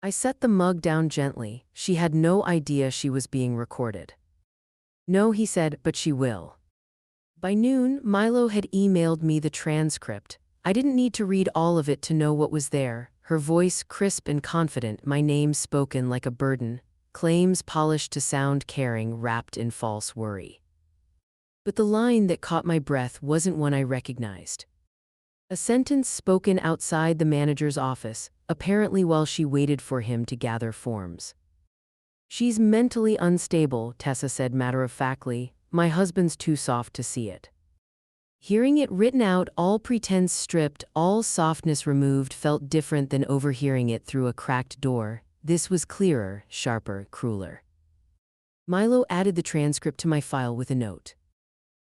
Speaker 1: I set the mug down gently. She had no idea she was being recorded. "No," he said, "but she will." By noon, Milo had emailed me the transcript. I didn't need to read all of it to know what was there. Her voice crisp and confident, my name spoken like a burden, claims polished to sound caring, wrapped in false worry. But the line that caught my breath wasn't one I recognized. A sentence spoken outside the manager's office, apparently while she waited for him to gather forms. "She's mentally unstable," Tessa said matter-of-factly. "My husband's too soft to see it." Hearing it written out, all pretense stripped, all softness removed, felt different than overhearing it through a cracked door. This was clearer, sharper, crueler. Milo added the transcript to my file with a note.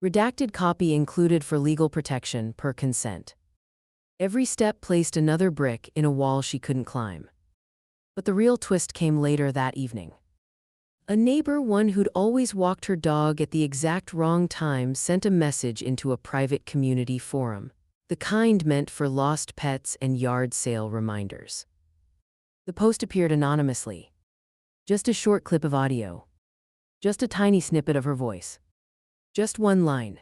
Speaker 1: Redacted copy included for legal protection per consent. Every step placed another brick in a wall she couldn't climb. But the real twist came later that evening. A neighbor, one who'd always walked her dog at the exact wrong time, sent a message into a private community forum, the kind meant for lost pets and yard sale reminders. The post appeared anonymously. Just a short clip of audio. Just a tiny snippet of her voice. Just one line.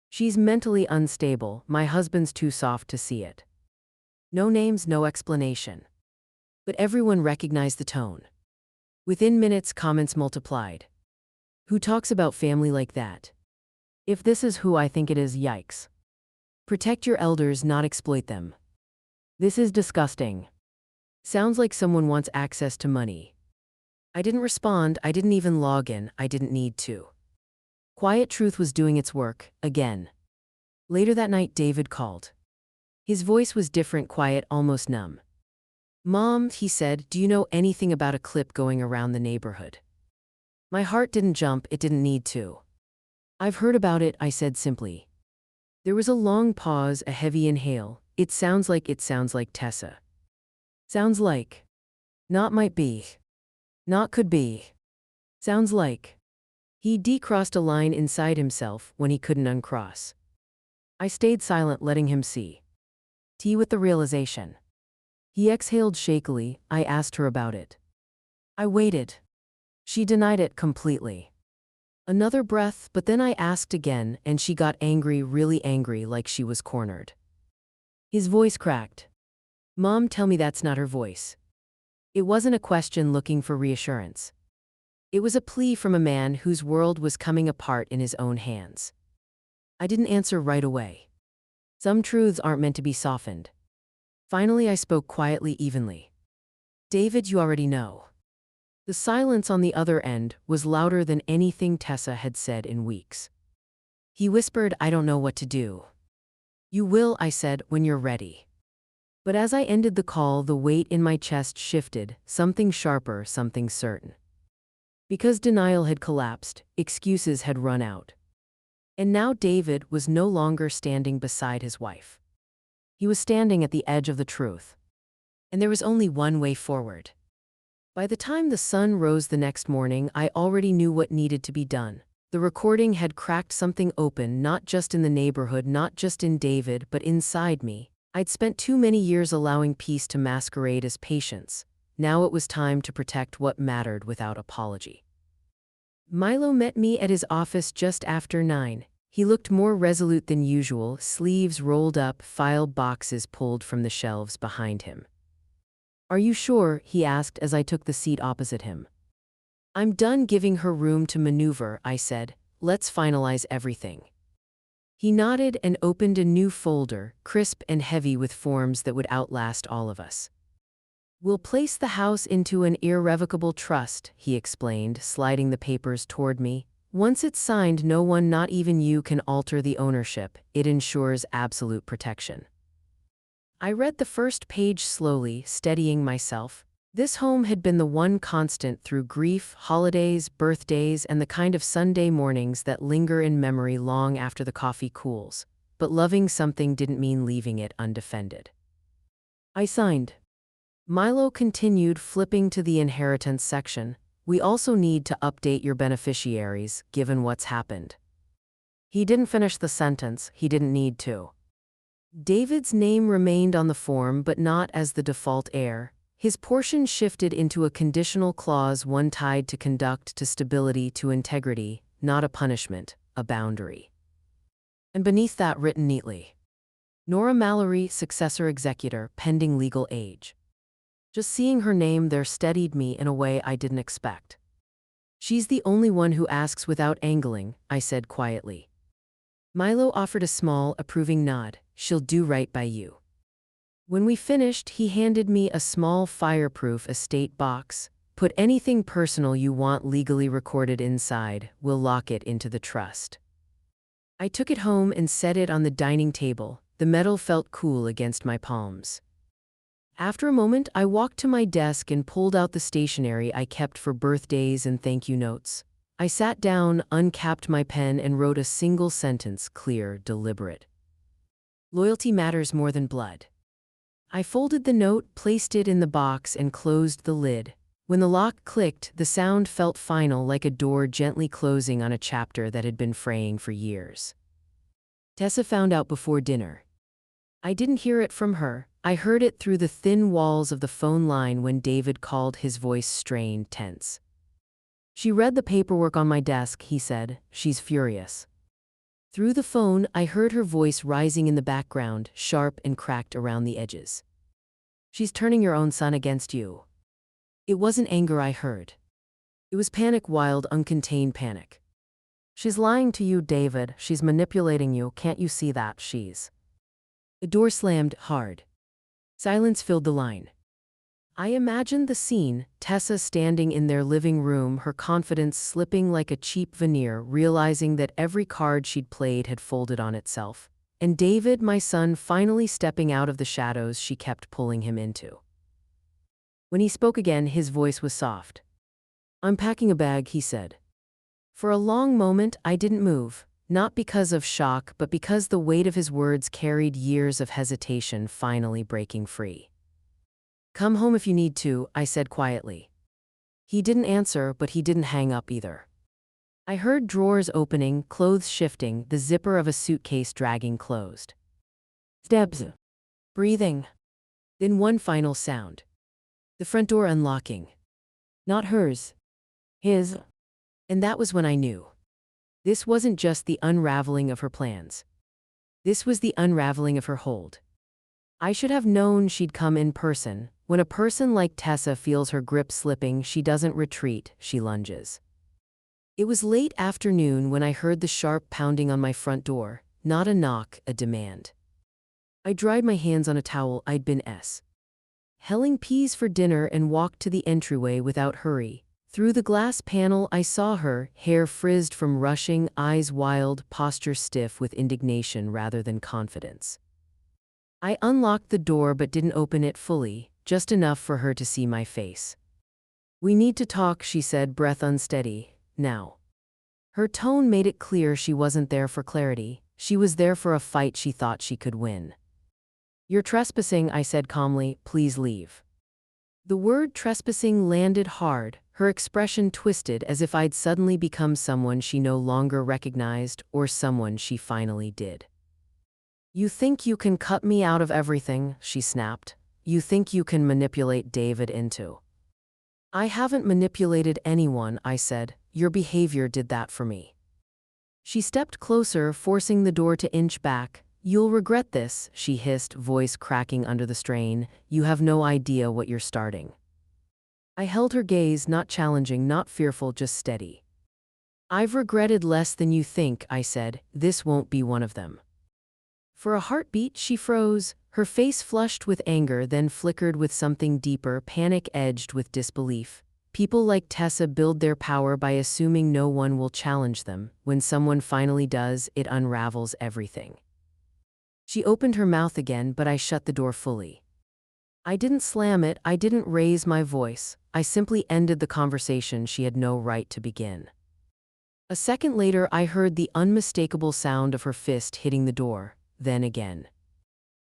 Speaker 1: "She's mentally unstable, my husband's too soft to see it." No names, no explanation. But everyone recognized the tone. Within minutes, comments multiplied. "Who talks about family like that? If this is who I think it is, yikes. Protect your elders, not exploit them. This is disgusting. Sounds like someone wants access to money." I didn't respond, I didn't even log in, I didn't need to. Quiet truth was doing its work, again. Later that night, David called. His voice was different, quiet, almost numb. "Mom," he said, "do you know anything about a clip going around the neighborhood?" My heart didn't jump, it didn't need to. "I've heard about it," I said simply. There was a long pause, a heavy inhale. It sounds like Tessa. Sounds like. Not might be. Not could be. Sounds like. He decrossed a line inside himself when he couldn't uncross. I stayed silent, letting him see. Tea with the realization. He exhaled shakily. I asked her about it. I waited. She denied it completely. Another breath, but then I asked again, and she got angry, really angry, like she was cornered. His voice cracked. "Mom, tell me that's not her voice." It wasn't a question looking for reassurance. It was a plea from a man whose world was coming apart in his own hands. I didn't answer right away. Some truths aren't meant to be softened. Finally, I spoke quietly, evenly. "David, you already know." The silence on the other end was louder than anything Tessa had said in weeks. He whispered, "I don't know what to do." "You will," I said, "when you're ready." But as I ended the call, the weight in my chest shifted, something sharper, something certain. Because denial had collapsed, excuses had run out. And now David was no longer standing beside his wife. He was standing at the edge of the truth. And there was only one way forward. By the time the sun rose the next morning, I already knew what needed to be done. The recording had cracked something open, not just in the neighborhood, not just in David, but inside me. I'd spent too many years allowing peace to masquerade as patience. Now it was time to protect what mattered without apology. Milo met me at his office just after 9. He looked more resolute than usual, sleeves rolled up, file boxes pulled from the shelves behind him. "Are you sure?" he asked as I took the seat opposite him. "I'm done giving her room to maneuver," I said. "Let's finalize everything." He nodded and opened a new folder, crisp and heavy with forms that would outlast all of us. "We'll place the house into an irrevocable trust," he explained, sliding the papers toward me. "Once it's signed, no one, not even you, can alter the ownership. It ensures absolute protection." I read the first page slowly, steadying myself. This home had been the one constant through grief, holidays, birthdays, and the kind of Sunday mornings that linger in memory long after the coffee cools. But loving something didn't mean leaving it undefended. I signed. Milo continued, flipping to the inheritance section. "We also need to update your beneficiaries, given what's happened." He didn't finish the sentence, he didn't need to. David's name remained on the form, but not as the default heir. His portion shifted into a conditional clause, one tied to conduct, to stability, to integrity, not a punishment, a boundary. And beneath that, written neatly, "Nora Mallory, successor executor, pending legal age." Just seeing her name there steadied me in a way I didn't expect. "She's the only one who asks without angling," I said quietly. Milo offered a small, approving nod. "She'll do right by you." When we finished, he handed me a small fireproof estate box. "Put anything personal you want legally recorded inside. We'll lock it into the trust." I took it home and set it on the dining table. The metal felt cool against my palms. After a moment, I walked to my desk and pulled out the stationery I kept for birthdays and thank you notes. I sat down, uncapped my pen, and wrote a single sentence, clear, deliberate. Loyalty matters more than blood. I folded the note, placed it in the box, and closed the lid. When the lock clicked, the sound felt final, like a door gently closing on a chapter that had been fraying for years. Tessa found out before dinner. I didn't hear it from her. I heard it through the thin walls of the phone line when David called, his voice strained, tense. "She read the paperwork on my desk," he said. "She's furious." Through the phone, I heard her voice rising in the background, sharp and cracked around the edges. "She's turning your own son against you." It wasn't anger I heard. It was panic, wild, uncontained panic. "She's lying to you, David. She's manipulating you. Can't you see that? She's..." The door slammed hard. Silence filled the line. I imagined the scene, Tessa standing in their living room, her confidence slipping like a cheap veneer, realizing that every card she'd played had folded on itself. And David, my son, finally stepping out of the shadows she kept pulling him into. When he spoke again, his voice was soft. "I'm packing a bag," he said. For a long moment, I didn't move, not because of shock, but because the weight of his words carried years of hesitation finally breaking free. "Come home if you need to," I said quietly. He didn't answer, but he didn't hang up either. I heard drawers opening, clothes shifting, the zipper of a suitcase dragging closed. Steps. Breathing. Then one final sound. The front door unlocking. Not hers. His. And that was when I knew. This wasn't just the unraveling of her plans. This was the unraveling of her hold. I should have known she'd come in person. When a person like Tessa feels her grip slipping, she doesn't retreat, she lunges. It was late afternoon when I heard the sharp pounding on my front door, not a knock, a demand. I dried my hands on a towel I'd been helling peas for dinner and walked to the entryway without hurry. Through the glass panel I saw her, hair frizzed from rushing, eyes wild, posture stiff with indignation rather than confidence. I unlocked the door but didn't open it fully, just enough for her to see my face. "We need to talk," she said, breath unsteady. "Now." Her tone made it clear she wasn't there for clarity. She was there for a fight she thought she could win. "You're trespassing," I said calmly. "Please leave." The word trespassing landed hard, her expression twisted as if I'd suddenly become someone she no longer recognized, or someone she finally did. "You think you can cut me out of everything," she snapped. "You think you can manipulate David into..." "I haven't manipulated anyone," I said. "Your behavior did that for me." She stepped closer, forcing the door to inch back. "You'll regret this," she hissed, voice cracking under the strain. "You have no idea what you're starting." I held her gaze, not challenging, not fearful, just steady. "I've regretted less than you think," I said. "This won't be one of them." For a heartbeat, she froze, her face flushed with anger, then flickered with something deeper, panic edged with disbelief. People like Tessa build their power by assuming no one will challenge them. When someone finally does, it unravels everything. She opened her mouth again, but I shut the door fully. I didn't slam it, I didn't raise my voice. I simply ended the conversation she had no right to begin. A second later, I heard the unmistakable sound of her fist hitting the door, then again.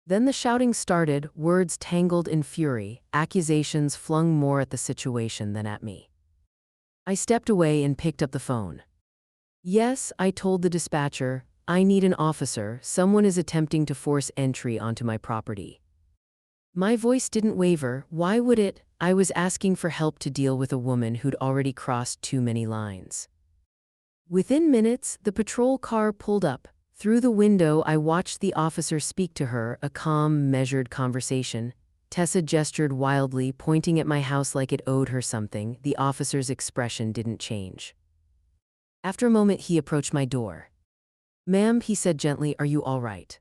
Speaker 1: Then the shouting started, words tangled in fury, accusations flung more at the situation than at me. I stepped away and picked up the phone. "Yes," I told the dispatcher, "I need an officer. Someone is attempting to force entry onto my property." My voice didn't waver. Why would it? I was asking for help to deal with a woman who'd already crossed too many lines. Within minutes, the patrol car pulled up. Through the window, I watched the officer speak to her, a calm, measured conversation. Tessa gestured wildly, pointing at my house like it owed her something. The officer's expression didn't change. After a moment, he approached my door. "Ma'am," he said gently, "are you all right?"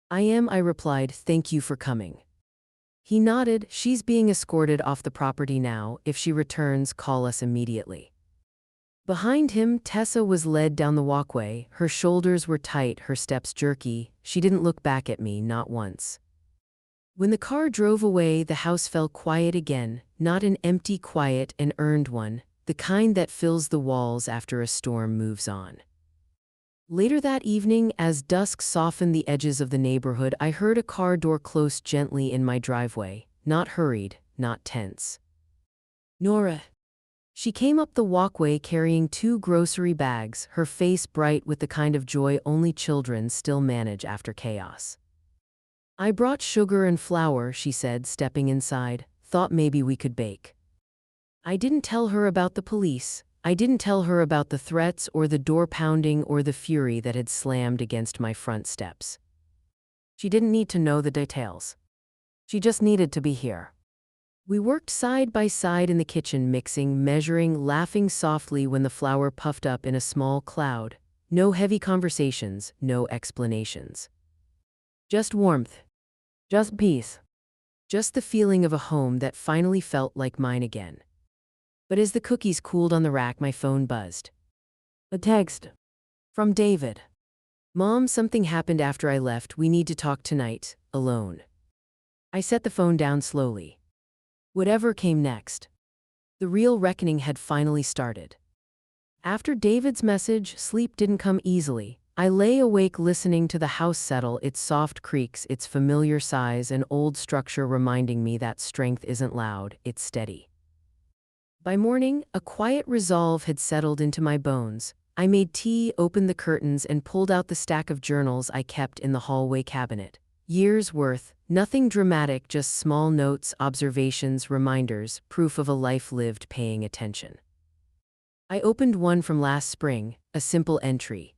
Speaker 1: "I am," I replied. "Thank you for coming." He nodded. "She's being escorted off the property now. If she returns, call us immediately." Behind him, Tessa was led down the walkway. Her shoulders were tight, her steps jerky. She didn't look back at me, not once. When the car drove away, the house fell quiet again, not an empty quiet, an earned one. the kind that fills the walls after a storm moves on. Later that evening, as dusk softened the edges of the neighborhood, I heard a car door close gently in my driveway, not hurried, not tense. Nora. She came up the walkway carrying 2 grocery bags, her face bright with the kind of joy only children still manage after chaos. I brought sugar and flour, she said, stepping inside. Thought maybe we could bake. I didn't tell her about the police. I didn't tell her about the threats or the door pounding or the fury that had slammed against my front steps. She didn't need to know the details. She just needed to be here. We worked side by side in the kitchen, mixing, measuring, laughing softly when the flour puffed up in a small cloud. No heavy conversations, no explanations. Just warmth. Just peace. Just the feeling of a home that finally felt like mine again. But as the cookies cooled on the rack, my phone buzzed. A text. From David. Mom, something happened after I left. We need to talk tonight, alone. I set the phone down slowly. Whatever came next, the real reckoning had finally started. After David's message, sleep didn't come easily. I lay awake listening to the house settle, its soft creaks, its familiar size and old structure reminding me that strength isn't loud, it's steady. By morning, a quiet resolve had settled into my bones. I made tea, opened the curtains, and pulled out the stack of journals I kept in the hallway cabinet. Years' worth, nothing dramatic, just small notes, observations, reminders, proof of a life lived paying attention. I opened one from last spring, a simple entry.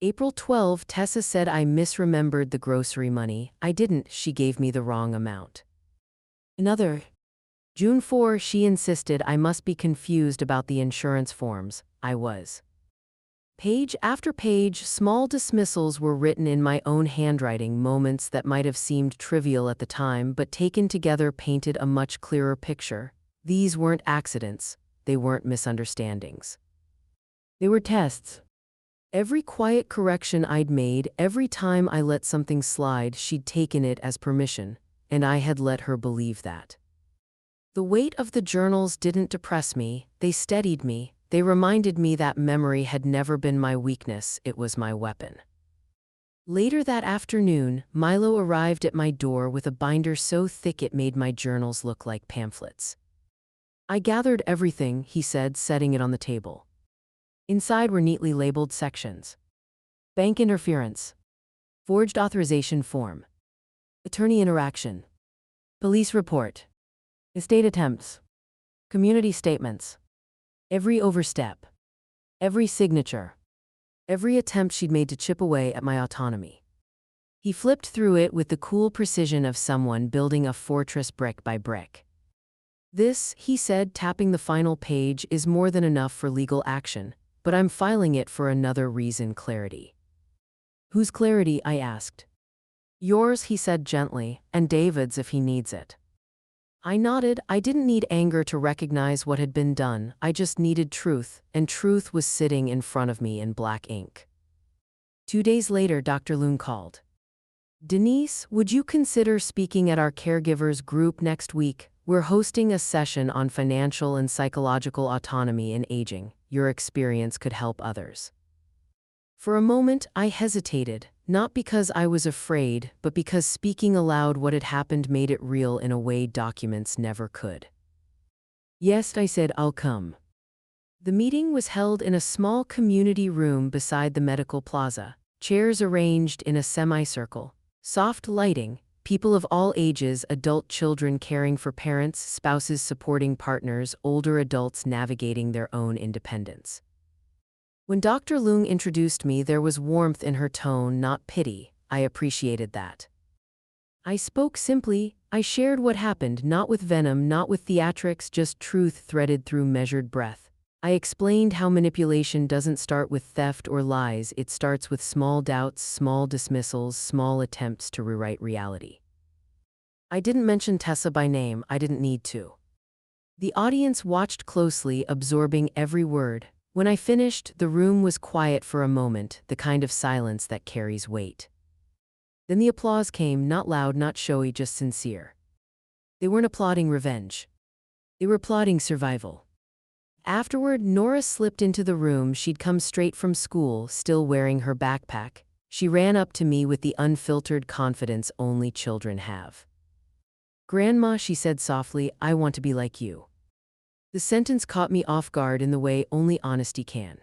Speaker 1: April 12, Tessa said I misremembered the grocery money. I didn't, she gave me the wrong amount. Another. June 4, she insisted I must be confused about the insurance forms. I was. Page after page, small dismissals were written in my own handwriting, moments that might have seemed trivial at the time but taken together painted a much clearer picture. These weren't accidents, they weren't misunderstandings. They were tests. Every quiet correction I'd made, every time I let something slide, she'd taken it as permission, and I had let her believe that. The weight of the journals didn't depress me, they steadied me. They reminded me that memory had never been my weakness, it was my weapon. Later that afternoon, Milo arrived at my door with a binder so thick it made my journals look like pamphlets. I gathered everything, he said, setting it on the table. Inside were neatly labeled sections. Bank interference. Forged authorization form. Attorney interaction. Police report. Estate attempts. Community statements. Every overstep. Every signature. Every attempt she'd made to chip away at my autonomy. He flipped through it with the cool precision of someone building a fortress brick by brick. This, he said, tapping the final page, is more than enough for legal action, but I'm filing it for another reason: clarity. Whose clarity? I asked. Yours, he said gently, and David's if he needs it. I nodded. I didn't need anger to recognize what had been done, I just needed truth, and truth was sitting in front of me in black ink. 2 days later, Dr. Loon called. Denise, would you consider speaking at our caregivers group next week? We're hosting a session on financial and psychological autonomy in aging. Your experience could help others. For a moment, I hesitated, not because I was afraid, but because speaking aloud what had happened made it real in a way documents never could. Yes, I said, I'll come. The meeting was held in a small community room beside the medical plaza, chairs arranged in a semicircle, soft lighting, people of all ages, adult children caring for parents, spouses supporting partners, older adults navigating their own independence. When Dr. Leung introduced me, there was warmth in her tone, not pity. I appreciated that. I spoke simply. I shared what happened, not with venom, not with theatrics, just truth threaded through measured breath. I explained how manipulation doesn't start with theft or lies, it starts with small doubts, small dismissals, small attempts to rewrite reality. I didn't mention Tessa by name, I didn't need to. The audience watched closely, absorbing every word. When I finished, the room was quiet for a moment, the kind of silence that carries weight. Then the applause came, not loud, not showy, just sincere. They weren't applauding revenge. They were applauding survival. Afterward, Nora slipped into the room. She'd come straight from school, still wearing her backpack. She ran up to me with the unfiltered confidence only children have. "Grandma," she said softly, "I want to be like you." The sentence caught me off guard in the way only honesty can.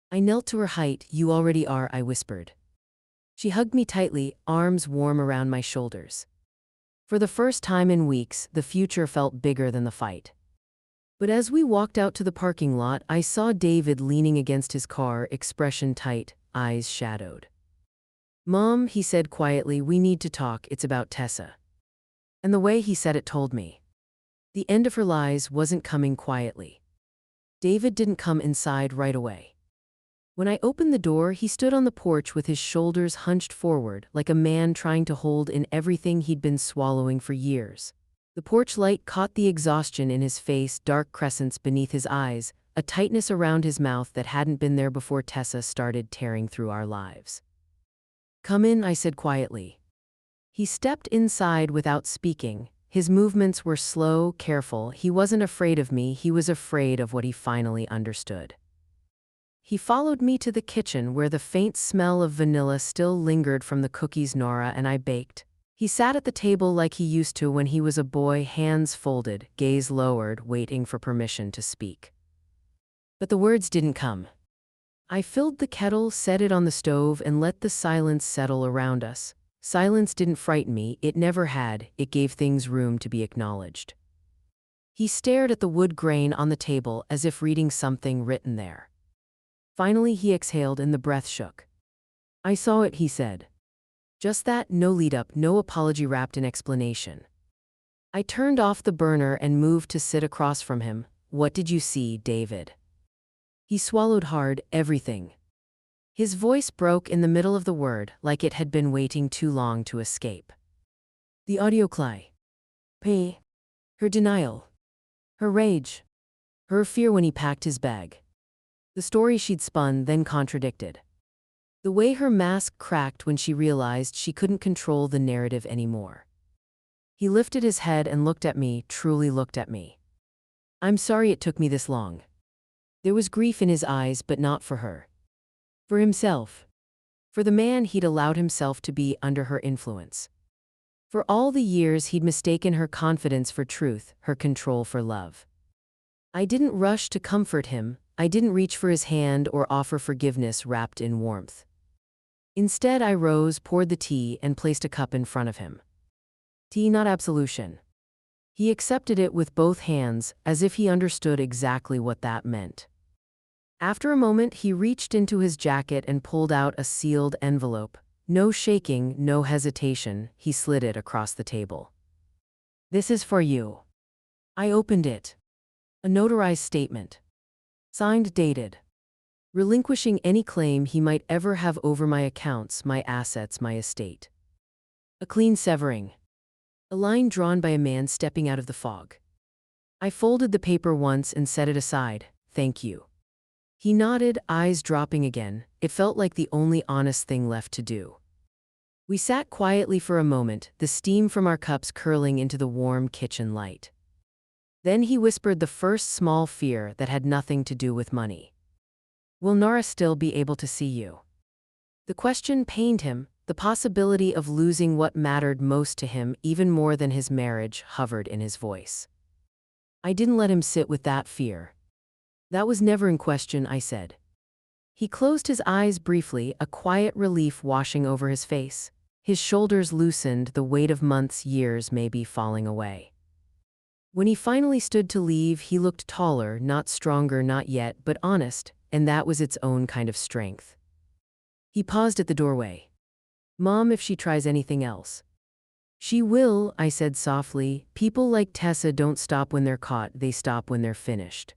Speaker 1: I knelt to her height. "You already are," I whispered. She hugged me tightly, arms warm around my shoulders. For the first time in weeks, the future felt bigger than the fight. But as we walked out to the parking lot, I saw David leaning against his car, expression tight, eyes shadowed. "Mom," he said quietly, "we need to talk. It's about Tessa." And the way he said it told me. The end of her lies wasn't coming quietly. David didn't come inside right away. When I opened the door, he stood on the porch with his shoulders hunched forward, like a man trying to hold in everything he'd been swallowing for years. The porch light caught the exhaustion in his face, dark crescents beneath his eyes, a tightness around his mouth that hadn't been there before Tessa started tearing through our lives. "Come in," I said quietly. He stepped inside without speaking. His movements were slow, careful. He wasn't afraid of me, he was afraid of what he finally understood. He followed me to the kitchen where the faint smell of vanilla still lingered from the cookies Nora and I baked. He sat at the table like he used to when he was a boy, hands folded, gaze lowered, waiting for permission to speak. But the words didn't come. I filled the kettle, set it on the stove, and let the silence settle around us. Silence didn't frighten me, it never had, it gave things room to be acknowledged. He stared at the wood grain on the table as if reading something written there. Finally he exhaled and the breath shook. "I saw it," he said. Just that, no lead-up, no apology wrapped in explanation. I turned off the burner and moved to sit across from him. "What did you see, David?" He swallowed hard. "Everything." His voice broke in the middle of the word, like it had been waiting too long to escape. The audio cry. Pain. Her denial. Her rage. Her fear when he packed his bag. The story she'd spun, then contradicted. The way her mask cracked when she realized she couldn't control the narrative anymore. He lifted his head and looked at me, truly looked at me. "I'm sorry it took me this long." There was grief in his eyes, but not for her. For himself. For the man he'd allowed himself to be under her influence. For all the years he'd mistaken her confidence for truth, her control for love. I didn't rush to comfort him, I didn't reach for his hand or offer forgiveness wrapped in warmth. Instead, I rose, poured the tea, and placed a cup in front of him. Tea, not absolution. He accepted it with both hands, as if he understood exactly what that meant. After a moment, he reached into his jacket and pulled out a sealed envelope. No shaking, no hesitation, he slid it across the table. "This is for you." I opened it. A notarized statement. Signed, dated. Relinquishing any claim he might ever have over my accounts, my assets, my estate. A clean severing. A line drawn by a man stepping out of the fog. I folded the paper once and set it aside. "Thank you." He nodded, eyes dropping again. It felt like the only honest thing left to do. We sat quietly for a moment, the steam from our cups curling into the warm kitchen light. Then he whispered the first small fear that had nothing to do with money. "Will Nora still be able to see you?" The question pained him. The possibility of losing what mattered most to him, even more than his marriage, hovered in his voice. I didn't let him sit with that fear. "That was never in question," I said. He closed his eyes briefly, a quiet relief washing over his face. His shoulders loosened, the weight of months, years maybe falling away. When he finally stood to leave, he looked taller, not stronger, not yet, but honest, and that was its own kind of strength. He paused at the doorway. "Mom, if she tries anything else." "She will," I said softly. "People like Tessa don't stop when they're caught, they stop when they're finished."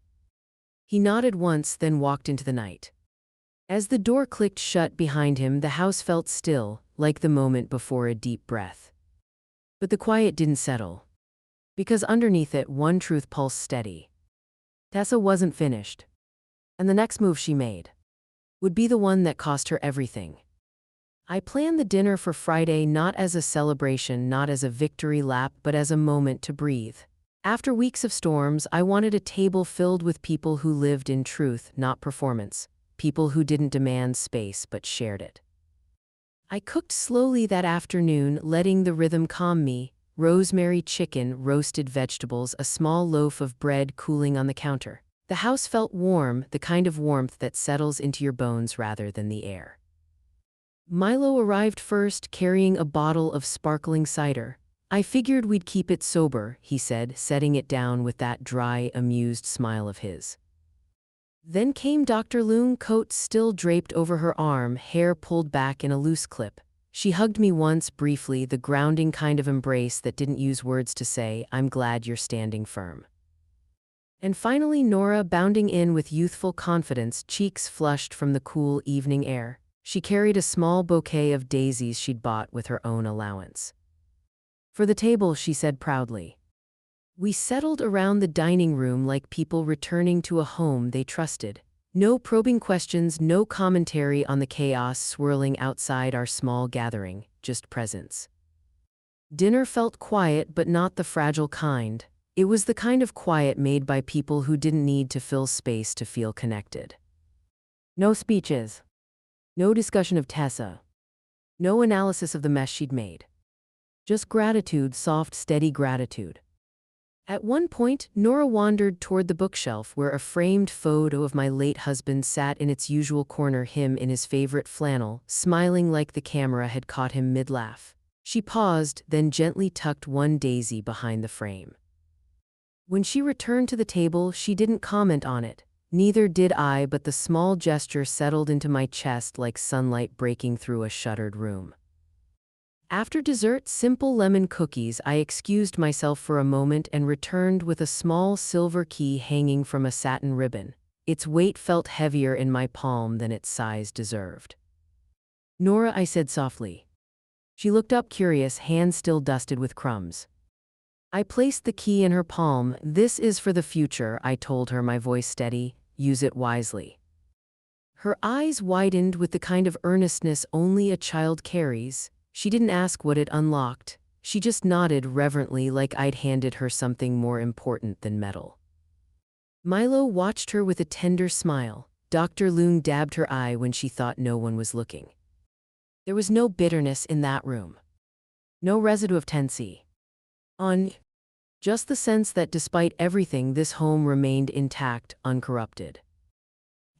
Speaker 1: He nodded once, then walked into the night. As the door clicked shut behind him, the house felt still, like the moment before a deep breath. But the quiet didn't settle. Because underneath it, one truth pulsed steady. Tessa wasn't finished. And the next move she made would be the one that cost her everything. I planned the dinner for Friday not as a celebration, not as a victory lap, but as a moment to breathe. After weeks of storms, I wanted a table filled with people who lived in truth, not performance, people who didn't demand space but shared it. I cooked slowly that afternoon, letting the rhythm calm me: rosemary chicken, roasted vegetables, a small loaf of bread cooling on the counter. The house felt warm, the kind of warmth that settles into your bones rather than the air. Milo arrived first, carrying a bottle of sparkling cider. "I figured we'd keep it sober," he said, setting it down with that dry, amused smile of his. Then came Dr. Leung, coat still draped over her arm, hair pulled back in a loose clip. She hugged me once, briefly, the grounding kind of embrace that didn't use words to say, "I'm glad you're standing firm." And finally Nora, bounding in with youthful confidence, cheeks flushed from the cool evening air. She carried a small bouquet of daisies she'd bought with her own allowance. "For the table," she said proudly. We settled around the dining room like people returning to a home they trusted. No probing questions, no commentary on the chaos swirling outside our small gathering, just presence. Dinner felt quiet, but not the fragile kind. It was the kind of quiet made by people who didn't need to fill space to feel connected. No speeches. No discussion of Tessa. No analysis of the mess she'd made. Just gratitude, soft, steady gratitude. At one point, Nora wandered toward the bookshelf where a framed photo of my late husband sat in its usual corner, him in his favorite flannel, smiling like the camera had caught him mid-laugh. She paused, then gently tucked one daisy behind the frame. When she returned to the table, she didn't comment on it. Neither did I, but the small gesture settled into my chest like sunlight breaking through a shuttered room. After dessert, simple lemon cookies, I excused myself for a moment and returned with a small silver key hanging from a satin ribbon. Its weight felt heavier in my palm than its size deserved. "Nora," I said softly. She looked up, curious, hands still dusted with crumbs. I placed the key in her palm. "This is for the future," I told her, my voice steady. "Use it wisely." Her eyes widened with the kind of earnestness only a child carries. She didn't ask what it unlocked. She just nodded reverently, like I'd handed her something more important than metal. Milo watched her with a tender smile. Dr. Leung dabbed her eye when she thought no one was looking. There was no bitterness in that room. No residue of tension. Just the sense that despite everything, this home remained intact, uncorrupted.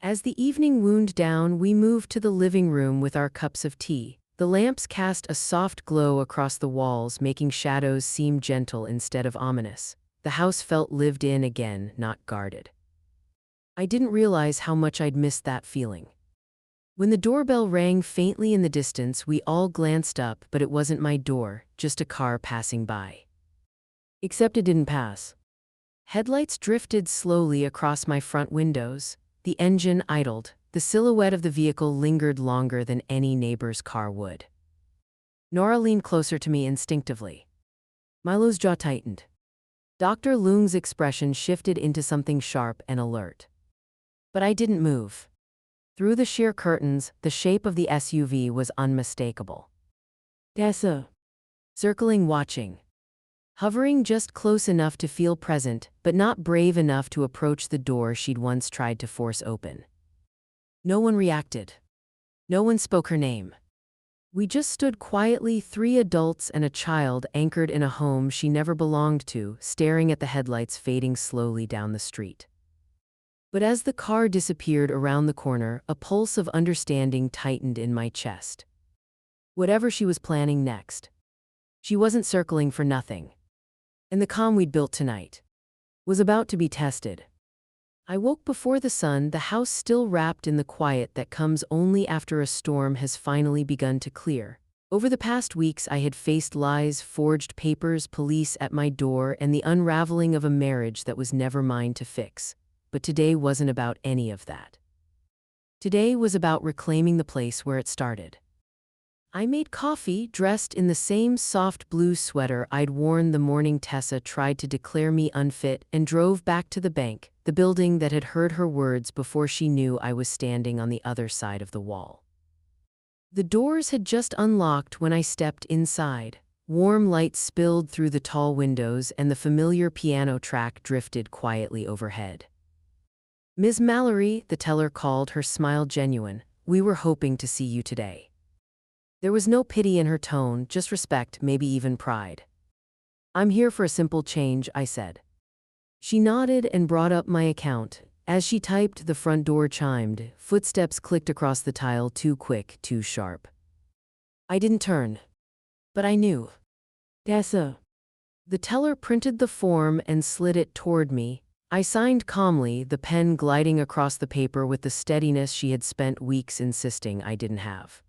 Speaker 1: As the evening wound down, we moved to the living room with our cups of tea. The lamps cast a soft glow across the walls, making shadows seem gentle instead of ominous. The house felt lived in again, not guarded. I didn't realize how much I'd missed that feeling. When the doorbell rang faintly in the distance, we all glanced up, but it wasn't my door, just a car passing by. Except it didn't pass. Headlights drifted slowly across my front windows. The engine idled. The silhouette of the vehicle lingered longer than any neighbor's car would. Nora leaned closer to me instinctively. Milo's jaw tightened. Dr. Leung's expression shifted into something sharp and alert. But I didn't move. Through the sheer curtains, the shape of the SUV was unmistakable. Tessa. Circling, watching. Hovering just close enough to feel present, but not brave enough to approach the door she'd once tried to force open. No one reacted. No one spoke her name. We just stood quietly, three adults and a child anchored in a home she never belonged to, staring at the headlights fading slowly down the street. But as the car disappeared around the corner, a pulse of understanding tightened in my chest. Whatever she was planning next, she wasn't circling for nothing. And the calm we'd built tonight was about to be tested. I woke before the sun, the house still wrapped in the quiet that comes only after a storm has finally begun to clear. Over the past weeks, I had faced lies, forged papers, police at my door, and the unraveling of a marriage that was never mine to fix. But today wasn't about any of that. Today was about reclaiming the place where it started. I made coffee, dressed in the same soft blue sweater I'd worn the morning Tessa tried to declare me unfit, and drove back to the bank, the building that had heard her words before she knew I was standing on the other side of the wall. The doors had just unlocked when I stepped inside. Warm light spilled through the tall windows and the familiar piano track drifted quietly overhead. "Ms. Mallory," the teller called, her smile genuine. "We were hoping to see you today." There was no pity in her tone, just respect, maybe even pride. "I'm here for a simple change," I said. She nodded and brought up my account. As she typed, the front door chimed. Footsteps clicked across the tile, too quick, too sharp. I didn't turn. But I knew. "Tessa." The teller printed the form and slid it toward me. I signed calmly, the pen gliding across the paper with the steadiness she had spent weeks insisting I didn't have.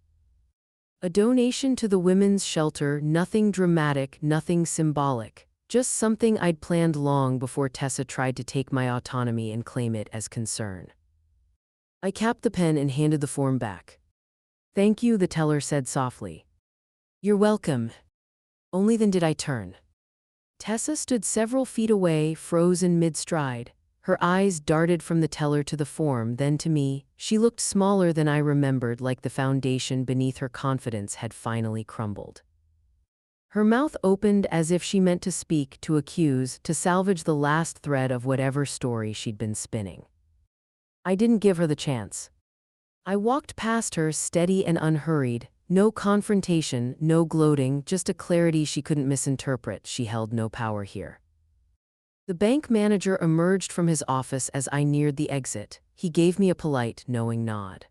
Speaker 1: A donation to the women's shelter, nothing dramatic, nothing symbolic. Just something I'd planned long before Tessa tried to take my autonomy and claim it as concern. I capped the pen and handed the form back. "Thank you," the teller said softly. "You're welcome." Only then did I turn. Tessa stood several feet away, frozen mid-stride. Her eyes darted from the teller to the form, then to me. She looked smaller than I remembered, like the foundation beneath her confidence had finally crumbled. Her mouth opened as if she meant to speak, to accuse, to salvage the last thread of whatever story she'd been spinning. I didn't give her the chance. I walked past her, steady and unhurried. No confrontation, no gloating, just a clarity she couldn't misinterpret. She held no power here. The bank manager emerged from his office as I neared the exit. He gave me a polite, knowing nod.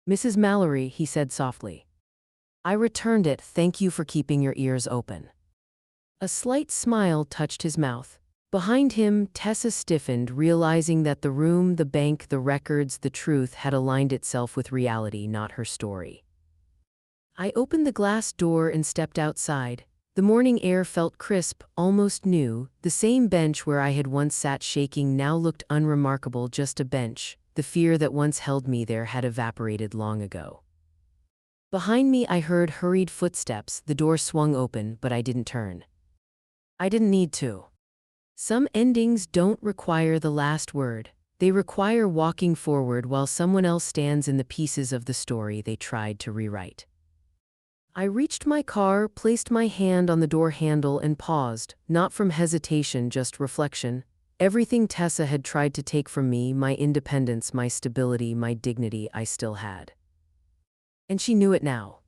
Speaker 1: "Mrs. Mallory," he said softly. I returned it. "Thank you for keeping your ears open." A slight smile touched his mouth. Behind him, Tessa stiffened, realizing that the room, the bank, the records, the truth had aligned itself with reality, not her story. I opened the glass door and stepped outside. The morning air felt crisp, almost new. The same bench where I had once sat shaking now looked unremarkable, just a bench. The fear that once held me there had evaporated long ago. Behind me I heard hurried footsteps. The door swung open, but I didn't turn. I didn't need to. Some endings don't require the last word. They require walking forward while someone else stands in the pieces of the story they tried to rewrite. I reached my car, placed my hand on the door handle and paused, not from hesitation, just reflection. Everything Tessa had tried to take from me, my independence, my stability, my dignity, I still had. And she knew it now.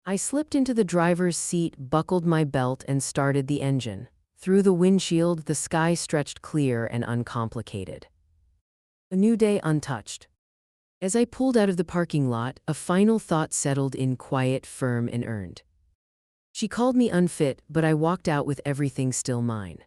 Speaker 1: I slipped into the driver's seat, buckled my belt, and started the engine. Through the windshield, the sky stretched clear and uncomplicated. A new day untouched. As I pulled out of the parking lot, a final thought settled in, quiet, firm, and earned. She called me unfit, but I walked out with everything still mine.